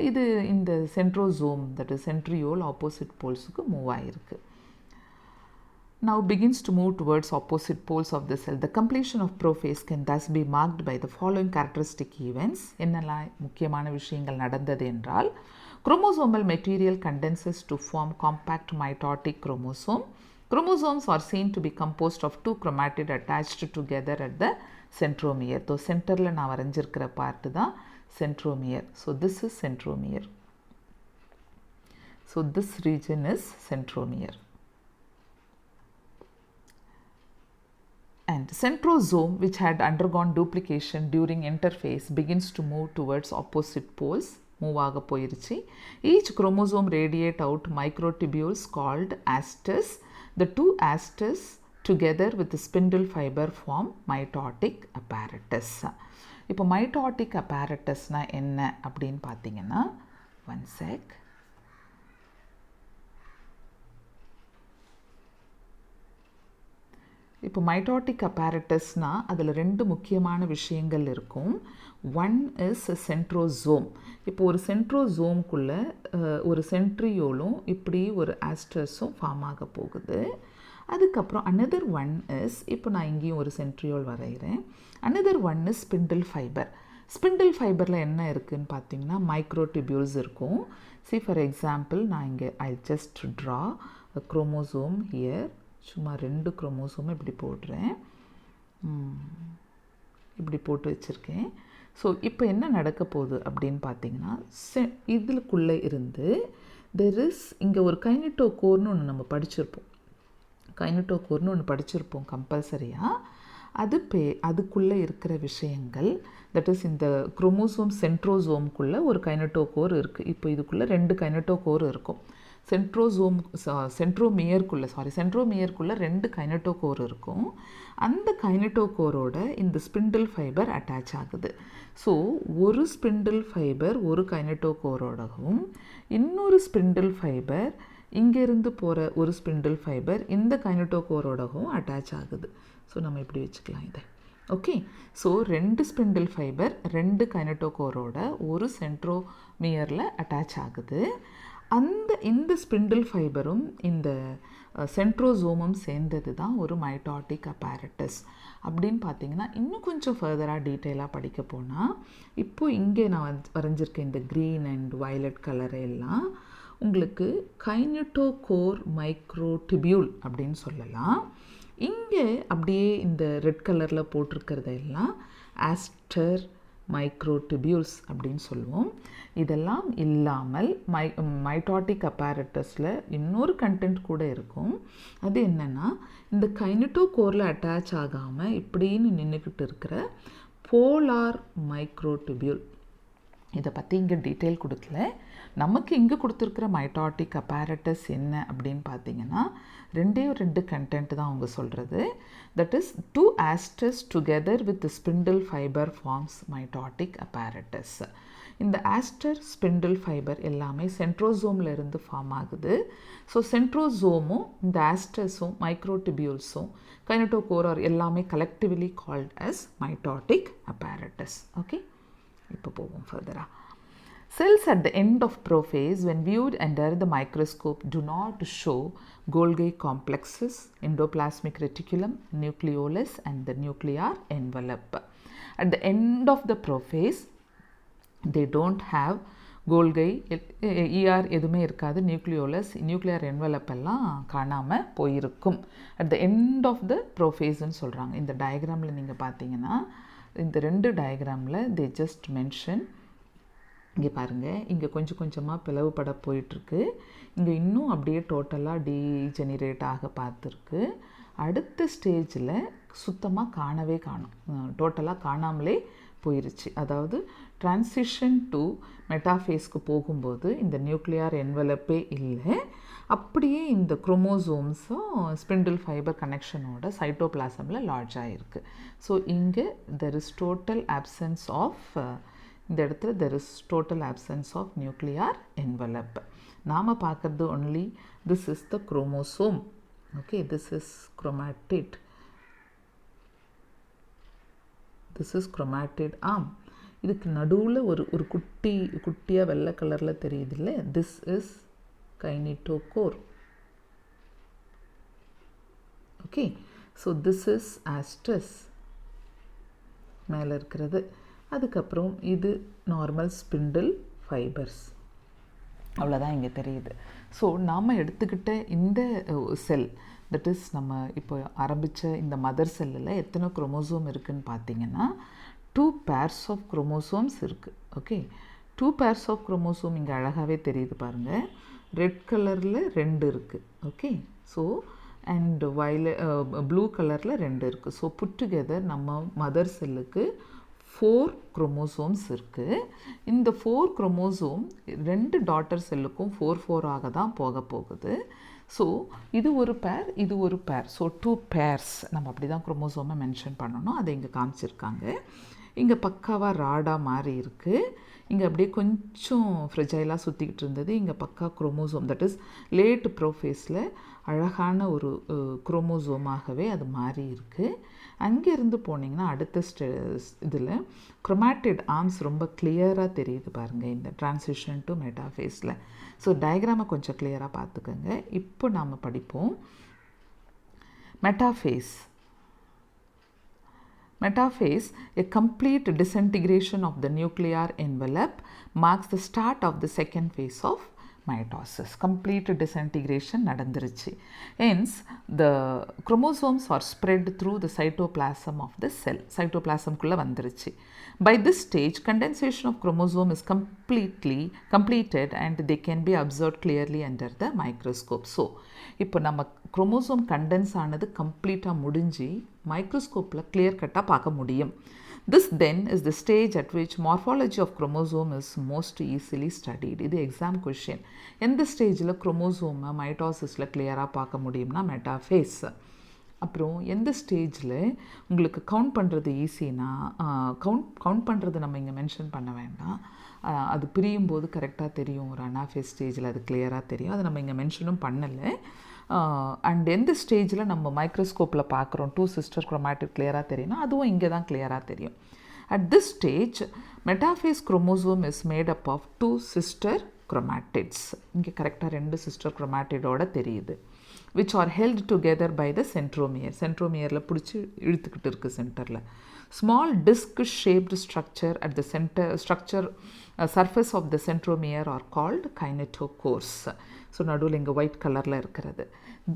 இது இந்த centrosome that is centriole opposite போல்ஸுக்கு மூவ் ஆகிருக்கு. Now begins to move towards opposite poles of the cell. The completion of prophase can thus be marked by the following characteristic events. என்னெல்லாம் முக்கியமான விஷயங்கள் நடந்தது என்றால், chromosomal material condenses to form compact mitotic chromosome. Chromosomes are seen to be composed of 2 chromatid attached together at the centromere. So சென்டரில் நான் வரைஞ்சிருக்கிற part தான் centromere. So this is centromere. So this region is centromere. And centrosome, which had undergone duplication during interphase, begins to move towards opposite poles. Move ஆக போயிருச்சு. Each chromosome radiate out microtubules called asters. The 2 asters together with the spindle fiber form mitotic apparatus. இப்போ mitotic apparatusனா என்ன அப்படின்னு பார்த்தீங்கன்னா, one sec. இப்போ mitotic அப்பேரட்டஸ்னால் அதில் 2 முக்கியமான விஷயங்கள் இருக்கும். One is centrosome. இப்போ ஒரு சென்ட்ரோசோம்குள்ளே ஒரு சென்ட்ரியோலும் இப்படி ஒரு ஆஸ்டர்ஸும் ஃபார்ம் ஆக போகுது. அதுக்கப்புறம் அனதர் ஒன் இஸ், இப்போ நான் இங்கேயும் ஒரு சென்ட்ரியோல் வரைகிறேன். Another one is spindle fibre. Spindle ஃபைபரில் என்ன இருக்குதுன்னு பார்த்தீங்கன்னா மைக்ரோடிபியூல்ஸ் இருக்கும். See for example, நான் இங்கே I just draw a chromosome here. சும்மா 2 குரோமோசோம் இப்படி போடுறேன், இப்படி போட்டு வச்சுருக்கேன். ஸோ இப்போ என்ன நடக்க போகுது அப்படின்னு பார்த்தீங்கன்னா, இதுக்குள்ளே இருந்து தெர் இஸ் இங்கே ஒரு கைனட்டோகோர்னு ஒன்று நம்ம படிச்சிருப்போம். கைனட்டோகோர்னு ஒன்று படிச்சிருப்போம் கம்பல்சரியாக. அதுக்குள்ளே இருக்கிற விஷயங்கள், தட் இஸ் இந்த குரோமோசோம் சென்ட்ரோசோம்குள்ளே ஒரு கைனட்டோகோர் இருக்குது. இப்போ இதுக்குள்ளே 2 கைனட்டோகோர் இருக்கும். சென்ட்ரோமியருக்குள்ளே 2 கைனட்டோகோர் இருக்கும். அந்த கைனட்டோகோரோட இந்த ஸ்பிண்டில் ஃபைபர் அட்டாச் ஆகுது. ஸோ ஒரு ஸ்பிண்டில் ஃபைபர் ஒரு கைனட்டோகோரோடவும், இன்னொரு ஸ்பிண்டில் ஃபைபர் இங்கேருந்து போகிற ஒரு ஸ்பிண்டில் ஃபைபர் இந்த கைனட்டோகோரோடவும் அட்டாச் ஆகுது. ஸோ நம்ம இப்படி வச்சுக்கலாம் இதை. ஓகே, ஸோ 2 ஸ்பிண்டில் ஃபைபர் 2 கைனட்டோகோரோட ஒரு சென்ட்ரோமியரில் அட்டாச் ஆகுது. இந்த ஸ்பிண்டில் ஃபைபரும் இந்த சென்ட்ரோசோமும் சேர்ந்தது தான் ஒரு மைட்டாட்டிக் அப்பேரட்டஸ். அப்படின்னு பார்த்தீங்கன்னா இன்னும் கொஞ்சம் ஃபர்தராக டீட்டெயிலாக படிக்க போனால், இப்போது இங்கே நான் வரைஞ்சிருக்கேன் இந்த க்ரீன் அண்ட் வயலட் கலரை எல்லாம் உங்களுக்கு கைனட்டோகோர் மைக்ரோடிபியூல் அப்படின்னு சொல்லலாம். இங்கே அப்படியே இந்த ரெட் கலரில் போட்டிருக்கிறதெல்லாம் ஆஸ்டர் மைக்ரோடிபியூல்ஸ் அப்படின்னு சொல்லுவோம். இதெல்லாம் இல்லாமல் மைட்டாட்டிக் அப்பேரட்டஸில் இன்னொரு கண்டென்ட் கூட இருக்கும். அது என்னென்னா, இந்த கைனட்டோகோரில் அட்டாச் ஆகாமல் இப்படின்னு நின்றுக்கிட்டு இருக்கிற போலார் மைக்ரோடிபியூல். இதை பற்றி இங்கே டீட்டெயில் கொடுக்கல. நமக்கு இங்கே கொடுத்துருக்கிற மைட்டாட்டிக் அப்பேரட்டஸ் என்ன அப்படின்னு பார்த்தீங்கன்னா, 2 கண்டென்ட் தான் அவங்க சொல்கிறது. That is 2 asters together with spindle fibre forms mitotic apparatus. இந்த ஆஸ்டர் ஸ்பிண்டில் ஃபைபர் எல்லாமே சென்ட்ரோசோமில் இருந்து ஃபார்ம் ஆகுது. ஸோ சென்ட்ரோசோமும் இந்த ஆஸ்டர்ஸும் மைக்ரோடிபியூல்ஸும் கைனட்டோகோர் எல்லாமே collectively called as mitotic apparatus. Okay, இப்போ போவோம் ஃபர்தராக. Cells at the end of prophase, when viewed under the microscope, do not show Golgi complexes, endoplasmic reticulum, nucleolus and the nuclear envelope. At the end of the prophase, they don't have Golgi, எதுவுமே இருக்காது, nuclear envelope எல்லாம் காணாமல் போயிருக்கும். At the end of the ப்ரோஃபேஸ்ன்னு சொல்கிறாங்க. இந்த டயக்ராமில் நீங்கள் பார்த்தீங்கன்னா, இந்த 2 டயக்ராமில் தே ஜஸ்ட் மென்ஷன். இங்கே பாருங்கள், இங்கே கொஞ்சம் கொஞ்சமாக பிளவுபட போயிட்டுருக்கு. இங்கே இன்னும் அப்படியே டோட்டலாக டீஜெனரேட் ஆக பார்த்துருக்கு. அடுத்த ஸ்டேஜில் சுத்தமாக காணும், டோட்டலாக காணாமலே போயிருச்சு. அதாவது டிரான்சிஷன் டு மெட்டாஃபேஸ்க்கு போகும்போது இந்த நியூக்ளியர் என்வலப்பே இல்லை. அப்படியே இந்த குரோமோசோம்ஸும் ஸ்பிண்டில் ஃபைபர் கனெக்ஷனோட சைட்டோபிளாசமில் லார்ஜ் ஆகிருக்கு. ஸோ இங்கே there is total absence of, இந்த இடத்துல there is total absence of nuclear envelope. நாம் பார்க்குறது only this is the chromosome. Okay, this is chromatid, this is chromatid arm. இதுக்கு நடுவில் ஒரு குட்டியாக வெள்ளை கலரில் தெரியுது இல்லை, this is kinetochore. Okay, so this is asters மேலே இருக்கிறது. அதுக்கப்புறம் இது நார்மல் ஸ்பிண்டில் ஃபைபர்ஸ். அவ்வளோதான் இங்கே தெரியுது. ஸோ நாம் எடுத்துக்கிட்ட இந்த செல், தட் இஸ் நம்ம இப்போ ஆரம்பித்த இந்த மதர் செல்லில் எத்தனை குரோமோசோம் இருக்குதுன்னு பார்த்தீங்கன்னா 2 pairs ஆஃப் குரோமோசோம்ஸ் இருக்குது. ஓகே, 2 pairs ஆஃப் குரோமோசோம் இங்கே அழகாகவே தெரியுது பாருங்கள். ரெட் கலரில் 2 இருக்குது. ஓகே, ஸோ அண்ட் ப்ளூ கலரில் 2 இருக்குது. ஸோ புட் டுகெதர் நம்ம மதர் செல்லுக்கு 4 குரோமோசோம்ஸ் இருக்குது. இந்த 4 குரோமோசோம் 2 டாட்டர் செல்லுக்கும் 4 தான் போகுது. ஸோ இது ஒரு பேர், இது ஒரு பேர். ஸோ 2 pairs நம்ம அப்படி தான் குரோமோசோமை மென்ஷன் பண்ணணும். அதை இங்கே காமிச்சிருக்காங்க. இங்கே பக்காவாக ராடாக மாறி இருக்குது. இங்கே அப்படியே கொஞ்சம் ஃப்ரெஜைலாக சுற்றிக்கிட்டு இருந்தது. இங்கே பக்கா குரோமோசோம், தட் இஸ் லேட் ப்ரோஃபேஸில் அழகான ஒரு குரோமோசோமாகவே அது மாறி இருக்குது. அங்கேருந்து போனீங்கன்னா அடுத்த இதில் குரோமாட்டிட் ஆர்ம்ஸ் ரொம்ப கிளியராக தெரியுது பாருங்கள் இந்த டிரான்சிஷன் டு மெட்டாஃபேஸில். ஸோ டயக்ராமை கொஞ்சம் கிளியராக பார்த்துக்கோங்க. இப்போ நாம் படிப்போம் metaphase. Metaphase, a complete disintegration of the nuclear envelope, marks the start of the second phase of mitosis. Complete disintegration நடந்துருச்சு. Hence, the chromosomes are spread through the cytoplasm of the cell. Cytoplasm குள்ள வந்துருச்சு. By this stage, condensation of chromosome is completed and they can be observed clearly under the microscope. So, இப்போ நம்ம chromosome condense ஆனது கம்ப்ளீட்டாக முடிஞ்சு மைக்ரோஸ்கோப்பில் clear கட்டாக பார்க்க முடியும். This then is the stage at which morphology of chromosome is most easily studied. இது எக்ஸாம் கொஷின். எந்த ஸ்டேஜில் குரோமோசோமை மைட்டாசிஸில் கிளியராக பார்க்க முடியும்னா மெட்டாஃபேஸ். அப்புறம் எந்த ஸ்டேஜில் உங்களுக்கு கவுண்ட் பண்ணுறது ஈஸினா கவுண்ட் பண்ணுறது நம்ம இங்கே மென்ஷன் பண்ண வேண்டாம். அது பிரியும் போது கரெக்டாக தெரியும். ஒரு அனாஃபேஸ் ஸ்டேஜில் அது கிளியராக தெரியும். அது நம்ம இங்கே மென்ஷனும் பண்ணலை. அண்ட் எந்த ஸ்டேஜில் நம்ம மைக்ரோஸ்கோப்பில் பார்க்குறோம் 2 சிஸ்டர் குரோமேட்டிட் கிளியராக தெரியும்னா அதுவும் இங்கே தான் கிளியராக தெரியும். At this stage metaphase chromosome is made up of 2 sister chromatids. இங்கே கரெக்டாக 2 சிஸ்டர் குரோமேட்டிடோட தெரியுது. which are held together by the centromere. Centromereல பிடிச்சி இழுத்துக்கிட்டு இருக்குது சென்டரில். Small disc-shaped structure at the surface of the centromere are called kinetochores. So நடுவில் இங்கே white கலரில் இருக்கிறது.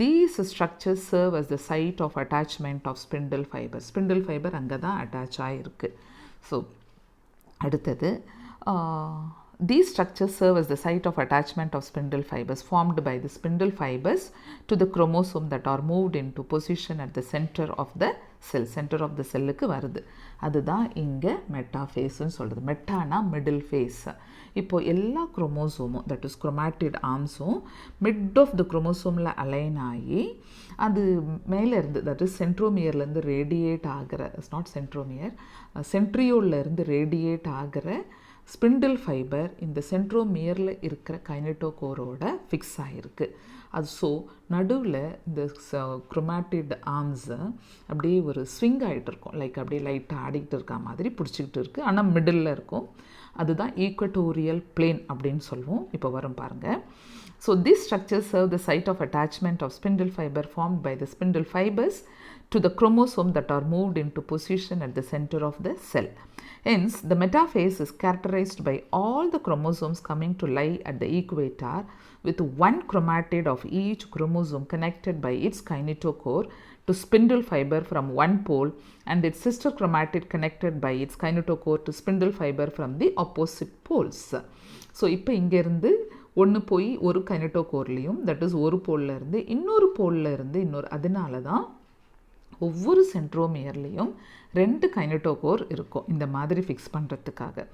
These structures serve as the site of attachment of spindle fiber. Spindle fiber அங்கே தான் அட்டாச் ஆகிருக்கு. ஸோ அடுத்தது these structures serve as the site of attachment of spindle fibers formed by the spindle fibers to the chromosome that are moved into position at the center of the cell. Center of the cellக்கு வருது. அதுதான் இங்கே மெட்டாஃபேஸ்ன்னு சொல்கிறது. மெட்டானா middle phase. இப்போது எல்லா குரோமோசோமும் that is chromatid ஆர்ம்ஸும் மிட் ஆஃப் த குரோமோசோமில் அலைன் ஆகி அது மேலே இருந்து தட் இஸ் சென்ட்ரோமியர்லேருந்து ரேடியேட் ஆகிற இட்ஸ் நாட் சென்ட்ரோமியர் சென்ட்ரியோலேருந்து ரேடியேட் ஆகிற ஸ்பிண்டில் ஃபைபர் இந்த சென்ட்ரோமியரில் இருக்கிற கைனட்டோகோரோட ஃபிக்ஸ் ஆகிருக்கு. அது ஸோ நடுவில் இந்த குரோமேட்டிட் ஆர்ம்ஸை அப்படியே ஒரு ஸ்விங் ஆகிட்டு இருக்கும். லைக் அப்படியே லைட்டாக ஆடிக்கிட்டு இருக்க மாதிரி பிடிச்சிக்கிட்டு இருக்குது. ஆனால் மிடில் இருக்கும். அதுதான் ஈக்வட்டோரியல் பிளேன் அப்படின்னு சொல்லுவோம். இப்போ வரும் பாருங்கள். So these structures serve the site of attachment of spindle fiber formed by the spindle fibers to the chromosome that are moved into position at the center of the cell. Hence, the metaphase is characterized by all the chromosomes coming to lie at the equator with one chromatid of each chromosome connected by its kinetochore to spindle fiber from one pole and its sister chromatid connected by its kinetochore to spindle fiber from the opposite poles. So, இப்போ இங்கேருந்து ஒன்று போய் ஒரு கைனட்டோகோர்லேயும் that is ஒரு போலில் இருந்து இன்னொரு போலில் இருந்து இன்னொரு அதனால தான் ஒவ்வொரு சென்ட்ரோமியர்லேயும் 2 கைனட்டோகோர் இருக்கும் இந்த மாதிரி ஃபிக்ஸ் பண்ணுறதுக்காக.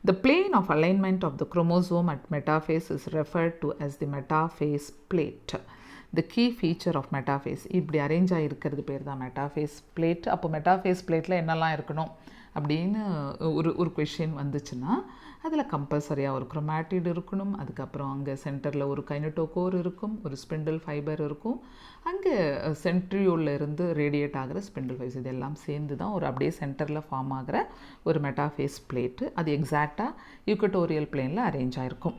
The plane of alignment of the chromosome at metaphase is referred to as the metaphase plate. The key feature of metaphase இப்படி அரேஞ்ச் ஆகிருக்கிறது பேர் தான் மெட்டாஃபேஸ் பிளேட். அப்போ மெட்டாஃபேஸ் பிளேட்டில் என்னெல்லாம் இருக்கணும் அப்படின்னு ஒரு கொஷின் வந்துச்சுன்னா அதில் கம்பல்சரியாக ஒரு குரோமேட்டிட் இருக்கணும். அதுக்கப்புறம் அங்கே சென்டரில் ஒரு கைனட்டோகோர் இருக்கும், ஒரு ஸ்பிண்டில் ஃபைபர் இருக்கும், அங்கே சென்ட்ரியோவில் இருந்து ரேடியேட் ஆகிற ஸ்பிண்டில் ஃபைபர்ஸ் இதெல்லாம் சேர்ந்து தான் ஒரு அப்படியே சென்டரில் ஃபார்ம் ஆகிற ஒரு மெட்டாஃபேஸ் பிளேட்டு. அது எக்ஸாக்டாக ஈக்வட்டோரியல் பிளேனில் அரேஞ்ச் ஆகிருக்கும்.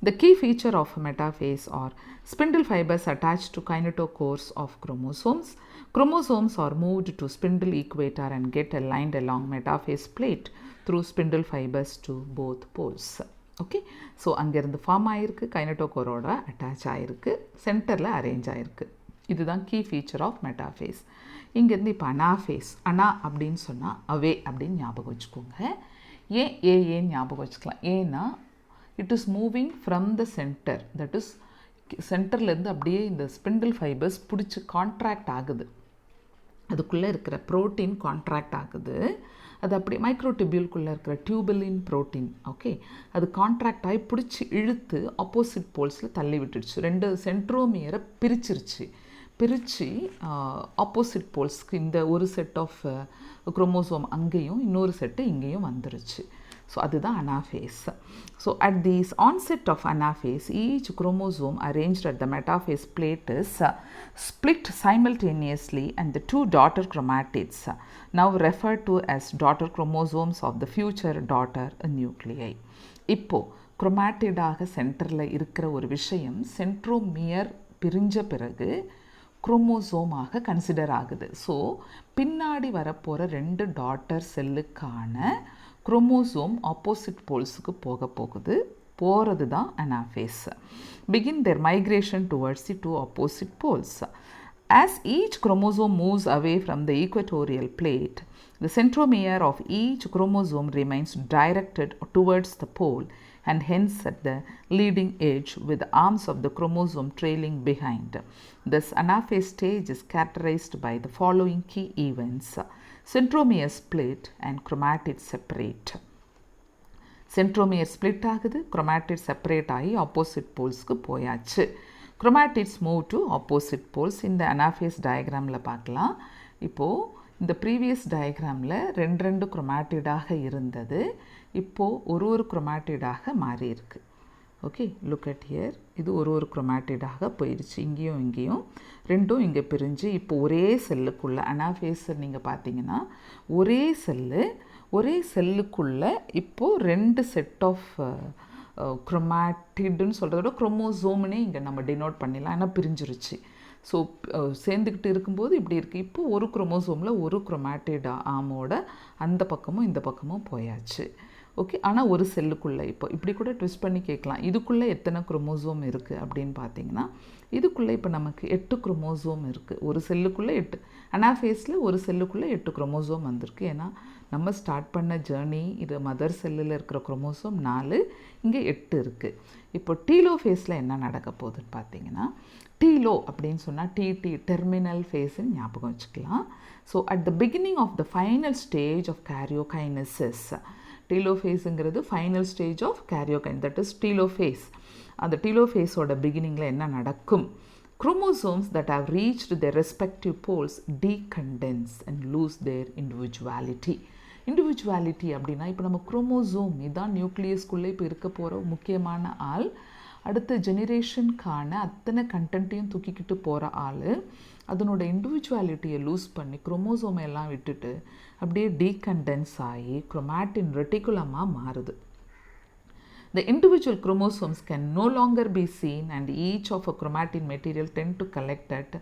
The key feature of metaphase are spindle fibers attached to kinetochores of chromosomes. Chromosomes are moved to spindle equator and get aligned along metaphase plate through spindle fibers to both poles. Okay, so அங்கேருந்து form ஆகிருக்கு, கைனட்டோகோரோட attach ஆகிருக்கு, சென்டரில் arrange ஆகிருக்கு. இதுதான் key feature of metaphase. இங்கேருந்து இப்போ anaphase, அனா அப்படின்னு சொன்னால் அவே அப்படின்னு ஞாபகம் வச்சுக்கோங்க. ஏன் ஞாபகம் வச்சுக்கலாம். ஏன்னா it is moving from the centre, that is சென்டர்லேருந்து அப்படியே இந்த ஸ்பிண்டில் ஃபைபர்ஸ் பிடிச்சி கான்ட்ராக்ட் ஆகுது. அதுக்குள்ளே இருக்கிற ப்ரோட்டீன் கான்ட்ராக்ட் ஆகுது. அது அப்படி மைக்ரோடிபியூல்குள்ளே இருக்கிற டியூபலின் ப்ரோட்டீன் ஓகே அது கான்ட்ராக்ட் ஆகி பிடிச்சி இழுத்து ஆப்போசிட் போல்ஸில் தள்ளி விட்டுடுச்சு. 2 சென்ட்ரோமியரை பிரித்து ஆப்போசிட் போல்ஸ்க்கு இந்த ஒரு செட் ஆஃப் குரோமோசோம் அங்கேயும் இன்னொரு செட்டு இங்கேயும் வந்துருச்சு. ஸோ அதுதான் anaphase. So at these onset of anaphase each chromosome arranged at the metaphase plate is split simultaneously and the 2 daughter chromatids now referred to as daughter chromosomes of the future daughter nuclei. இப்போது குரோமேட்டிடாக சென்டரில் இருக்கிற ஒரு விஷயம் centromere பிரிஞ்ச பிறகு குரோமோசோமாக consider ஆகுது. So பின்னாடி வரப்போகிற 2 டாட்டர் செல்லுக்கான குரோமோசோம் ஆப்போசிட் போல்ஸுக்கு போகுது. போகிறது தான் anaphase. begin their migration towards the 2 opposite poles. As each chromosome moves away from the equatorial plate, the centromere of each chromosome remains directed towards the pole and hence at the leading edge, with the arms of the chromosome trailing behind. This anaphase stage is characterized by the following key events: centromere split and chromatid separate. Centromere split ஆகுது, chromatid separate ஆகி opposite polesக்கு போயாச்சு. Chromatids move to opposite poles. இந்த anaphase diagramல பார்க்கலாம். இப்போது இந்த previous டயக்ராமில் 2 குரோமாட்டிடாக இருந்தது, இப்போது ஒரு குரோமாட்டிடாக மாறி இருக்கு. Okay, look at here. இது ஒரு குரோமாட்டிடாக போயிடுச்சு. இங்கேயும் ரெண்டும் இங்கே பிரிஞ்சு இப்போ ஒரே செல்லுக்குள்ளே அனாஃபேஸ் நீங்கள் பார்த்தீங்கன்னா ஒரே செல்லுக்குள்ளே இப்போது 2 செட் ஆஃப் குரோமாட்டிடுன்னு சொல்கிறத விட குரோமோசோம்னே இங்கே நம்ம டினோட் பண்ணிடலாம். ஏன்னா பிரிஞ்சிருச்சு. ஸோ சேர்ந்துக்கிட்டு இருக்கும்போது இப்படி இருக்குது. இப்போது ஒரு குரோமோசோமில் ஒரு குரோமாட்டிட் ஆமோட அந்த பக்கமும் இந்த பக்கமும் போயாச்சு. ஓகே, ஆனால் ஒரு செல்லுக்குள்ளே இப்போ இப்படி கூட ட்விஸ்ட் பண்ணி கேட்கலாம், இதுக்குள்ளே எத்தனை குரோமோசோம் இருக்குது அப்படின்னு பார்த்தீங்கன்னா, இதுக்குள்ளே இப்போ நமக்கு 8 குரோமோசோம் இருக்குது. ஒரு செல்லுக்குள்ளே 8, அனாஃபேஸில் ஒரு செல்லுக்குள்ளே 8 குரோமோசோம் வந்திருக்கு. ஏன்னா நம்ம ஸ்டார்ட் பண்ண ஜேர்னி இது மதர் செல்லில் இருக்கிற குரோமோசோம் 4, இங்கே 8 இருக்குது. இப்போ டீலோஃபேஸில் என்ன நடக்க போகுதுன்னு பார்த்தீங்கன்னா, டீலோ அப்படின்னு சொன்னால் டிடி டெர்மினல் ஃபேஸ்ன்னு ஞாபகம் வச்சுக்கலாம். So at the beginning of the final stage of karyokinesis, டீலோஃபேஸுங்கிறது final stage of karyokine, that is telophase. அந்த டீலோஃபேஸோட பிகினிங்கில் என்ன நடக்கும்? Chromosomes that have reached their respective poles decondense and lose their individuality. Individuality அப்படின்னா இப்போ நம்ம குரோமோசோம் இதான் நியூக்ளியஸ்குள்ளே இப்போ இருக்க போகிற முக்கியமான ஆள். அடுத்த ஜெனரேஷனுக்கான அத்தனை கண்டென்ட்டையும் தூக்கிக்கிட்டு போகிற ஆள் அதனோட இண்டிவிஜுவாலிட்டியை லூஸ் பண்ணி குரோமோசோம் எல்லாம் விட்டுட்டு அப்படியே டீகண்டென்ஸ் ஆகி குரோமாட்டின் ரெட்டிகுலமாக மாறுது. The individual chromosomes can no longer be seen and each of a chromatin material tend to collect at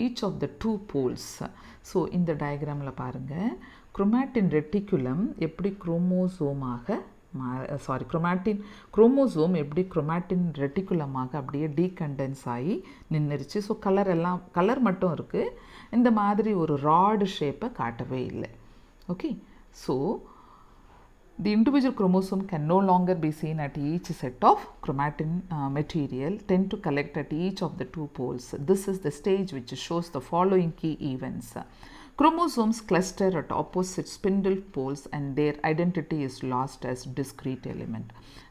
each of the 2 poles. So இந்த டயக்ராமில் பாருங்கள், chromatin reticulum எப்படி குரோமோசோமாக குரோமோசோம் எப்படி குரோமாட்டின் ரெட்டிகுலமாக அப்படியே டீகண்டென்ஸ் ஆகி நின்றுச்சு. ஸோ கலர் மட்டும் இருக்குது, இந்த மாதிரி ஒரு ராடு ஷேப்பை காட்டவே இல்லை. Okay, so the individual chromosome can no longer be seen at each set of chromatin material tend to collect at each of the 2 poles. This is the stage which shows the following key events. Chromosomes cluster at opposite spindle poles and their identity is lost as discrete element.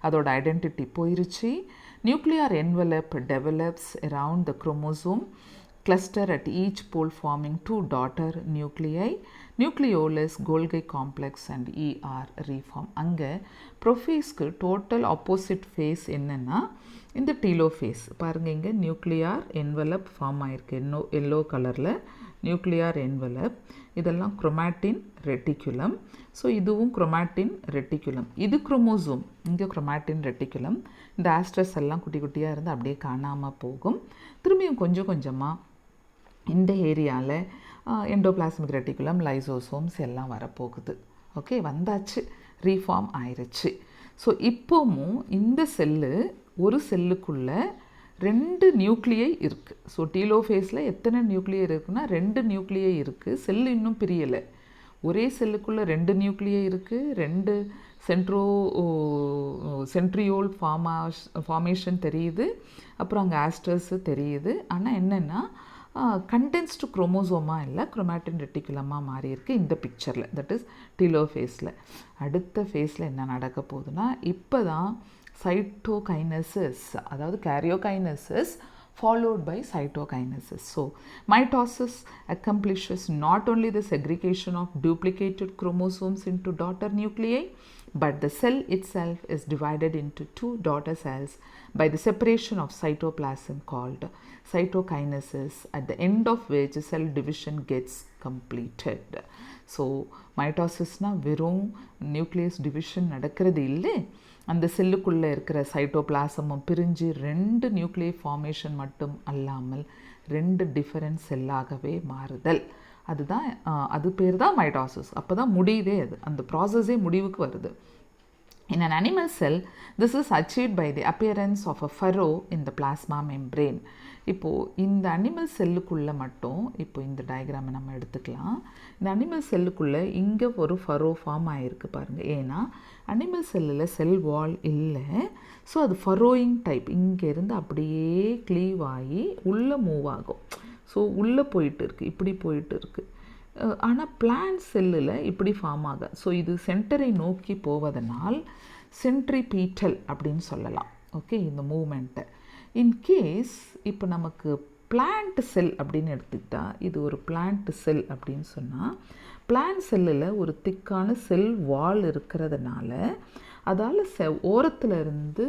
அதோட identity போயிருச்சு. Nuclear envelope develops around the chromosome cluster at each pole forming 2 daughter nuclei, nucleolus, Golgi complex and ER reform. அங்கே ப்ரோஃபேஸ்க்கு total opposite face என்னென்னா இந்த telophase பாருங்கள். இங்கே nuclear envelope form ஆகிருக்கு yellow கலரில் nuclear envelope. இதெல்லாம் குரோமாட்டின் ரெட்டிகுலம். ஸோ இதுவும் chromatin reticulum. இது குரோமோசோம், இங்கே குரோமாட்டின் ரெட்டிகுலம். இந்த ஆஸ்ட்ரஸ் எல்லாம் குட்டி குட்டியாக இருந்து அப்படியே காணாமல் போகும். திரும்பியும் கொஞ்சம் கொஞ்சமாக இந்த ஏரியாவில் எண்டோபிளாஸ்மிக் ரெட்டிகுலம், லைசோசோம்ஸ் எல்லாம் வரப்போகுது. ஓகே, வந்தாச்சு, ரீஃபார்ம் ஆயிடுச்சு. ஸோ இப்போவும் இந்த செல்லு ஒரு செல்லுக்குள்ளே 2 நியூக்ளியை இருக்குது. ஸோ டீலோஃபேஸில் எத்தனை நியூக்ளியை இருக்குன்னா 2 நியூக்ளியை இருக்குது. செல்லு இன்னும் பிரியலை. ஒரே செல்லுக்குள்ளே 2 நியூக்ளியை இருக்குது. 2 சென்ட்ரியோல் ஃபார்மேஷன் தெரியுது. அப்புறம் அங்கே ஆஸ்டர்ஸு தெரியுது. ஆனால் என்னென்னா கண்டென்ஸ்டு குரோமோசோமாக இல்லை, குரோமாட்டின் ரெட்டிகுலமாக மாறி இருக்குது இந்த பிக்சரில், தட் இஸ் டீலோஃபேஸில். அடுத்த ஃபேஸில் என்ன நடக்க போகுதுன்னா, இப்போ தான் cytokinesis, அதாவது karyokinesis followed by cytokinesis. So mitosis accomplishes not only the segregation of duplicated chromosomes into daughter nuclei but the cell itself is divided into two daughter cells by the separation of cytoplasm called cytokinesis, at the end of which cell division gets completed. So mitosis na verum nucleus division நடக்கிறது இல்லை, அந்த செல்லுக்குள்ளே இருக்கிற சைட்டோபிளாசமும் பிரிஞ்சு 2 நியூக்ளியை formation மட்டும் அல்லாமல் 2 different செல்லாகவே மாறுதல், அதுதான் அது பேர் தான் மைட்டாசிஸ். அப்போ தான் முடியுதே, அது அந்த ப்ராசஸே முடிவுக்கு வருது. In an animal cell, this is achieved by the appearance of a furrow in the plasma membrane. இப்போது இந்த அனிமல் செல்லுக்குள்ளே மட்டும், இப்போ இந்த டயக்ராமை நம்ம எடுத்துக்கலாம். இந்த அனிமல் செல்லுக்குள்ளே இங்கே ஒரு ஃபரோ ஃபார்ம் ஆகிருக்கு பாருங்கள். ஏன்னா அனிமல் செல்லில் செல் வால் இல்லை, ஸோ அது ஃபரோயிங் டைப். இங்கேருந்து அப்படியே க்ளீவ் ஆகி உள்ளே மூவ் ஆகும். ஸோ உள்ளே போயிட்டு இருக்குது, இப்படி போயிட்டு இருக்குது. ஆனால் பிளான்ட் செல்லில் இப்படி ஃபார்ம் ஆக, ஸோ இது சென்டரை நோக்கி போவதனால் சென்ட்ரிபீட்டல் அப்படின்னு சொல்லலாம். ஓகே, இந்த மூமெண்ட்டை. இன்கேஸ் இப்போ நமக்கு பிளான்ட் செல் அப்படின்னு எடுத்துக்கிட்டால், இது ஒரு பிளான்ட் செல் அப்படின்னு சொன்னால், பிளான்ட் செல்லில் ஒரு திக்கான செல் வால் இருக்கிறதுனால அதால் ஓரத்தில் இருந்து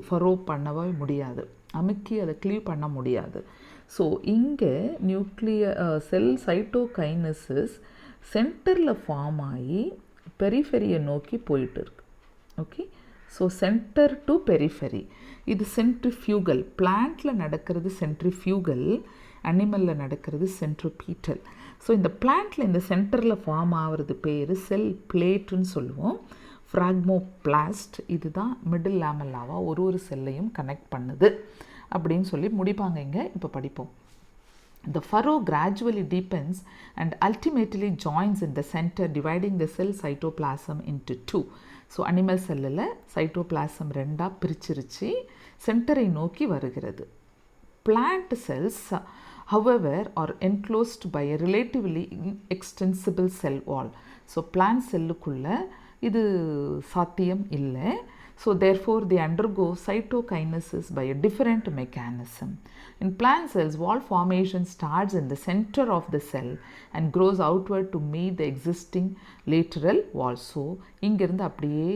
ஃபரோ பண்ணவே முடியாது, அமுக்கி அதை க்ளீவ் பண்ண முடியாது. ஸோ இங்கே செல் சைட்டோகைனசிஸ் சென்டரில் ஃபார்ம் ஆகி பெரிஃபெரியை நோக்கி போயிட்டு இருக்கு. Okay, so centre to periphery, இது சென்ட்ரிஃபியூகல். பிளான்ட்டில் நடக்கிறது சென்ட்ரிஃபியூகல், அனிமலில் நடக்கிறது சென்ட்ரிபீட்டல். ஸோ இந்த பிளான்ட்டில் இந்த சென்டரில் ஃபார்ம் ஆகிறது பேர் செல் பிளேட்டுன்னு சொல்லுவோம். ஃப்ராக்மோபிளாஸ்ட், இதுதான் மிடில் லேமெல்லாவாக ஒரு செல்லையும் கனெக்ட் பண்ணுது அப்படின்னு சொல்லி முடிப்பாங்க. இங்கே இப்போ படிப்போம். The furrow gradually deepens and ultimately joins in the center, dividing the cell cytoplasm into two. So animal செல்லில் சைட்டோபிளாசம் ரெண்டாக பிரிச்சிருச்சு, சென்டரை நோக்கி வருகிறது. Plant cells, however, are enclosed by a relatively inextensible cell wall. So plant செல்லுக்குள்ளே இது சாத்தியம் இல்லை. So therefore they undergo cytokinesis by a different mechanism. In plant cells, wall formation starts in the center of the cell and grows outward to meet the existing lateral wall. So இங்கிருந்து அப்படியே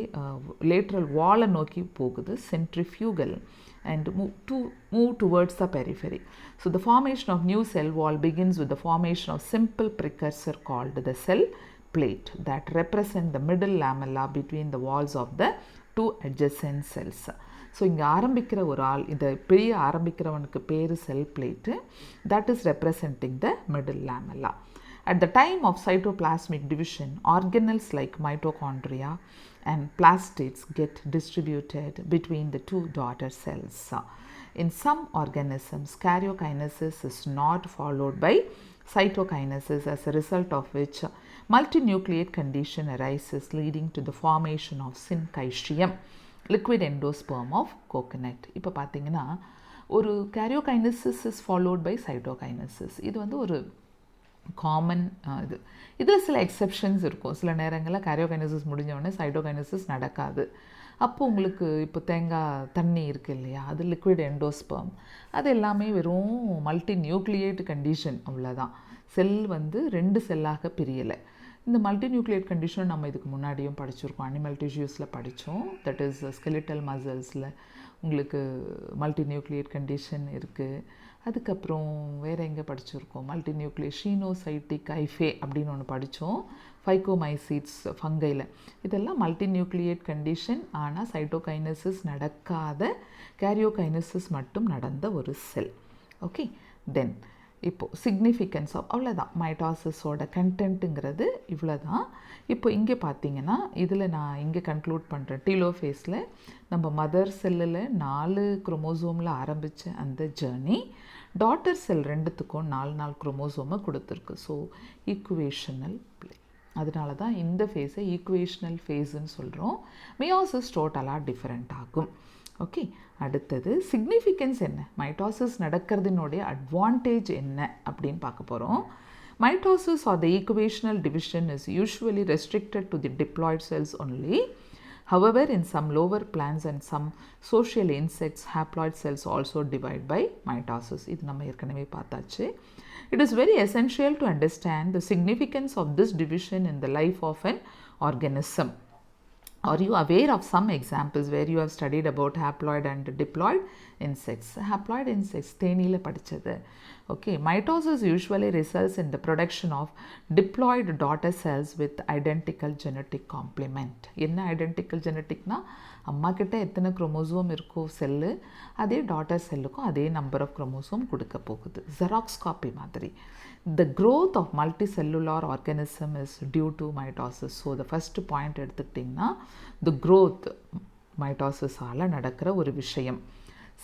lateral wall நோக்கி போகுது, centrifugal, and move towards the periphery. So the formation of new cell wall begins with the formation of simple precursor called the cell plate that represent the middle lamella between the walls of the two adjacent cells. So இங்கே ஆரம்பிக்கிற ஒரு ஆள், இதை பெரிய ஆரம்பிக்கிறவனுக்கு பேர் செல் plate, that is representing the middle lamella. At the time of cytoplasmic division, organelles like mitochondria and plastids get distributed between the two daughter cells. In some organisms, karyokinesis is not followed by cytokinesis, as a result of which multinucleate condition arises, leading to the formation of syncytium, liquid endosperm of coconut. இப்போ பார்த்தீங்கன்னா ஒரு karyokinesis is followed by cytokinesis. இது வந்து ஒரு common இதில் சில exceptions இருக்கும். சில நேரங்களில் karyokinesis முடிஞ்சவொடனே cytokinesis நடக்காது. அப்போது உங்களுக்கு இப்போ தேங்காய் தண்ணி இருக்குது இல்லையா, அது லிக்விட் எண்டோஸ்பெர்ம், அது எல்லாமே வெறும் மல்டி நியூக்ளியேட் கண்டிஷன், அவ்வளோதான். செல் வந்து 2 செல்லாக பிரியலை. இந்த மல்டி நியூக்ளியேட் கண்டிஷன் நம்ம இதுக்கு முன்னாடியும் படிச்சிருக்கோம், அனிமல் டிஷ்யூஸில் படித்தோம். தட் இஸ் ஸ்கெலிட்டல் மசில்ஸில் உங்களுக்கு மல்டி நியூக்ளியேட் கண்டிஷன் இருக்குது. அதுக்கப்புறம் வேறு எங்கே படிச்சிருக்கோம், மல்டி நியூக்ளியேட் ஷீனோசைட்டிக் ஐஃபே அப்படின்னு ஒன்று படித்தோம், ஃபைகோமைசீட்ஸ் ஃபங்கையில். இதெல்லாம் மல்டி நியூக்ளியேட் கண்டிஷன், ஆனால் சைட்டோகைனசிஸ் நடக்காத, கேரியோகைனசிஸ் மட்டும் நடந்த ஒரு செல். ஓகே, தென் இப்போது சிக்னிஃபிகன்ஸ் ஆஃப், அவ்வளோதான் மைட்டாசிஸோட கண்டென்ட்டுங்கிறது இவ்வளோ தான். இப்போ இங்கே பார்த்தீங்கன்னா இதில் நான் இங்கே கன்க்ளூட் பண்ணுறேன். டீலோஃபேஸில் நம்ம மதர் செல்லில் 4 குரோமோசோமில் ஆரம்பித்த அந்த ஜேர்னி, டாட்டர் செல் 2த்துக்கும் 4 குரோமோசோமை கொடுத்துருக்கு. ஸோ ஈக்குவேஷனல் பிளே, அதனால தான் இந்த ஃபேஸை ஈக்குவேஷனல் ஃபேஸுன்னு சொல்கிறோம். மியோசிஸ் டோட்டலாக டிஃப்ரெண்ட் ஆகும். ஓகே, அடுத்தது சிக்னிஃபிகன்ஸ் என்ன, மைட்டாசிஸ் நடக்கிறதுனுடைய அட்வான்டேஜ் என்ன அப்படின்னு பார்க்க போகிறோம். Mitosis or the equational division is usually restricted to the diploid cells only. However, in some lower plants and some social insects, haploid cells also divide by mitosis. இது நம்ம ஏற்கனவே பார்த்தாச்சு. It is very essential to understand the significance of this division in the life of an organism. Are you aware of some examples where you have studied about haploid and diploid insects? Haploid insects, தேனியில் படித்தது. Okay, mitosis usually results in the production of diploid daughter cells with identical genetic complement. என்ன identical geneticனா அம்மா கிட்ட எத்தனை chromosome இருக்கோ cell அதே daughter செல்லுக்கும் அதே number of chromosome கொடுக்க போகுது. ஜெராக்ஸ்காப்பி மாதிரி. The growth of multicellular organism is due to mitosis. So the first point எடுத்துக்கிட்டிங்கன்னா the growth mitosis ஆல நடக்கிற ஒரு விஷயம்.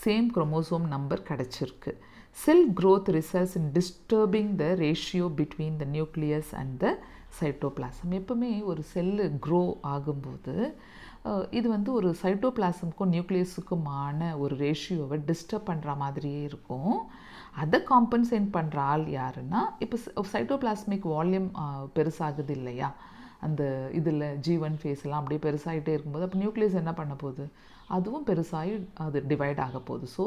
சேம் குரோமோசோம் நம்பர் கிடச்சிருக்கு. Cell growth results in disturbing the ratio between the nucleus and the cytoplasm. எப்பவுமே ஒரு cell grow ஆகும்போது இது வந்து ஒரு சைட்டோபிளாசமுக்கும் நியூக்ளியஸுக்குமான ஒரு ரேஷியோவை டிஸ்டர்ப் பண்ணுற மாதிரியே இருக்கும். அதை காம்பன்சேட் பண்ணுற ஆள் யாருன்னா இப்போ சைட்டோபிளாஸ்மிக் வால்யூம் பெருசாகுது இல்லையா, அந்த இதில் G1 ஃபேஸ்லாம் அப்படியே பெருசாகிட்டே இருக்கும்போது அப்போ நியூக்ளியஸ் என்ன பண்ண போகுது, அதுவும் பெருசாகி அது டிவைட் ஆக போகுது. ஸோ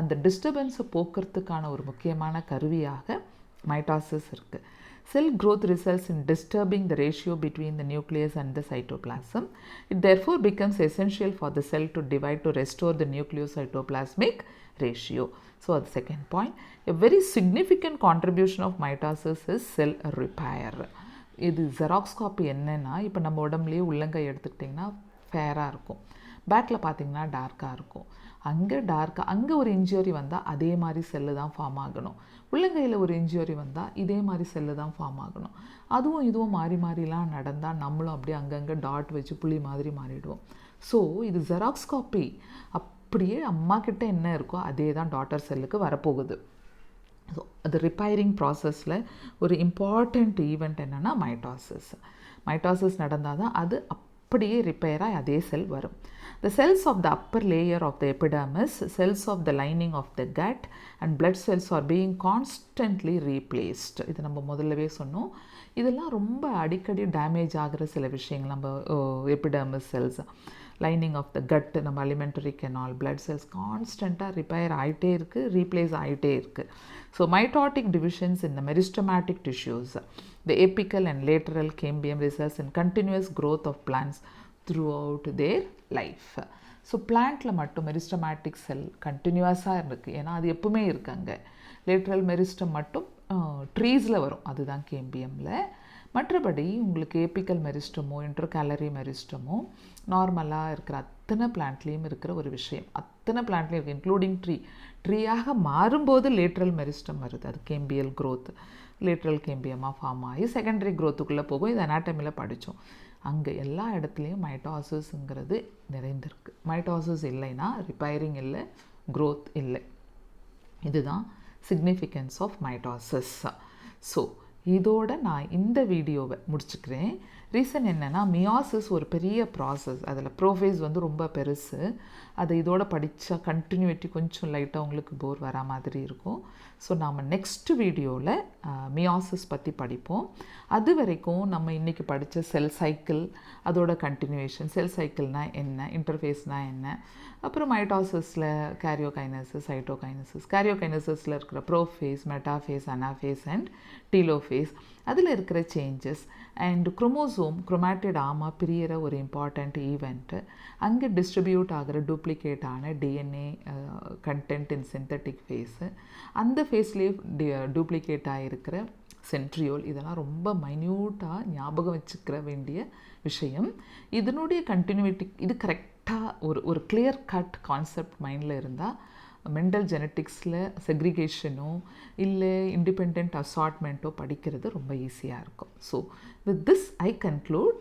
அந்த டிஸ்டர்பன்ஸை போக்குறதுக்கான ஒரு முக்கியமான கருவியாக மைட்டாசிஸ் இருக்குது. Cell growth results in disturbing the ratio between the nucleus and the cytoplasm. It therefore becomes essential for the cell to divide to restore the nucleocytoplasmic ratio. So the second point, a very significant contribution of mitosis is cell repair. இது ஜெராக்ஸ்காப்பி என்னன்னா, இப்போ நம்ம உடம்புலேயே உள்ளங்கை எடுத்துக்கிட்டிங்கன்னா ஃபேராக இருக்கும், பேக்கில் பார்த்திங்கன்னா டார்க்காக இருக்கும். அங்கே ஒரு இன்ஜுரி வந்தால் அதே மாதிரி செல்லு தான் ஃபார்ம் ஆகணும். உள்ளங்கையில் ஒரு இன்ஜுரி வந்தால் இதே மாதிரி செல்லு தான் ஃபார்ம் ஆகணும். அதுவும் இதுவும் மாறி மாறிலாம் நடந்தால் நம்மளும் அப்படியே அங்கங்கே டாட் வச்சு புள்ளி மாதிரி மாறிடுவோம். ஸோ இது ஜெராக்ஸ்காப்பி, அப்படியே அம்மா கிட்ட என்ன இருக்கோ அதே தான் டாட்டர் செல்லுக்கு வரப்போகுது. ஸோ அது ரிப்பேரிங் ப்ராசஸில் ஒரு இம்பார்ட்டண்ட் ஈவெண்ட் என்னென்னா மைட்டாசிஸ் நடந்தால் தான் அது அப்படியே ரிப்பேராக அதே செல் வரும். The cells of the upper layer of the epidermis, cells of the lining of the gut and blood cells are being constantly replaced. இது நம்ம முதல்லவே சொன்னோம். இதெல்லாம் ரொம்ப அடிக்கடி டேமேஜ் ஆகிற சில விஷயங்கள். நம்ம epidermis cells, lining of the gut, நம்ம அலிமெண்டரி கெனால், பிளட் செல்ஸ் கான்ஸ்டண்ட்டாக ரிப்பேர் ஆகிட்டே இருக்குது, ரீப்ளேஸ் ஆகிட்டே இருக்குது. So mitotic divisions in the meristematic tissues, the apical and lateral cambium results in continuous growth of plants throughout their life. So பிளான்ட்டில் மட்டும் meristematic செல் கண்டினியூஸாக இருக்குது, ஏன்னா அது எப்பவுமே இருக்காங்க. லேட்ரல் மெரிஸ்டம் மட்டும் ட்ரீஸில் வரும், அதுதான் கேம்பியமில். மற்றபடி உங்களுக்கு ஏபிக்கல் மெரிஸ்டமோ இன்டர்கேலரி மெரிஸ்டமோ நார்மலாக இருக்கிற அத்தனை பிளான்ட்லேயும் இருக்கிற ஒரு விஷயம். அத்தனை பிளான்ட்லேயும் இருக்குது, இன்க்ளூடிங் ட்ரீயாக மாறும்போது லேட்ரல் மெரிஸ்டம் வருது, அது கேம்பியல் க்ரோத். லேட்ரல் கேம்பியமாக ஃபார்ம் ஆகி செகண்டரி க்ரோத்துக்குள்ளே போகும். இது அனாட்டமியில் படித்தோம். அங்கே எல்லா இடத்துலையும் மைட்டாசிஸ்ங்கிறது நிறைந்திருக்கு. மைட்டாசிஸ் இல்லைன்னா ரிப்பேரிங் இல்லை, க்ரோத் இல்லை. இதுதான் சிக்னிஃபிகன்ஸ் ஆஃப் மைட்டாசிஸ். ஸோ இதோட நான் இந்த வீடியோவை முடிச்சுக்கிறேன். ரீசன் என்னென்னா, மியாசிஸ் ஒரு பெரிய ப்ராசஸ், அதில் ப்ரோஃபேஸ் வந்து ரொம்ப பெருசு. அதை இதோட படித்தா கண்டினியூட்டி கொஞ்சம் லைட்டாக உங்களுக்கு போர் வரா மாதிரி இருக்கும். ஸோ நாம் நெக்ஸ்ட் வீடியோவில் மியாசிஸ் பற்றி படிப்போம். அது வரைக்கும் நம்ம இன்றைக்கி படித்த செல் சைக்கிள், அதோட கண்டினியூவேஷன், செல் சைக்கிள்னால் என்ன, இன்டர்ஃபேஸ்னால் என்ன, அப்புறம் மைட்டாசிஸில் கேரியோகைனசிஸ், சைட்டோகைனசிஸ், கேரியோகைனசிஸில் இருக்கிற prophase, metaphase, anaphase and telophase, அதில் இருக்கிற சேஞ்சஸ் அண்ட் குரோமேட்டிட் ஆமாம் பிரியிற ஒரு இம்பார்ட்டண்ட் ஈவெண்ட்டு, அங்கே டிஸ்ட்ரிபியூட் ஆகிற டூப்ளிகேட்டான DNA content in synthetic phase, அந்த ஃபேஸ்லேயே டூப்ளிகேட் ஆகிருக்கிற சென்ட்ரியோல், இதெல்லாம் ரொம்ப மைன்யூட்டாக ஞாபகம் வச்சுக்கிற வேண்டிய விஷயம். இதனுடைய கண்டினியூட்டி இது கரெக்டாக ஒரு கிளியர் கட் கான்செப்ட் மைண்டில் இருந்தால் மெண்டல் ஜெனட்டிக்ஸில் செக்ரிகேஷனோ இல்லை இண்டிபெண்ட் அசார்ட்மெண்ட்டோ படிக்கிறது ரொம்ப ஈஸியாக இருக்கும். So with this I conclude.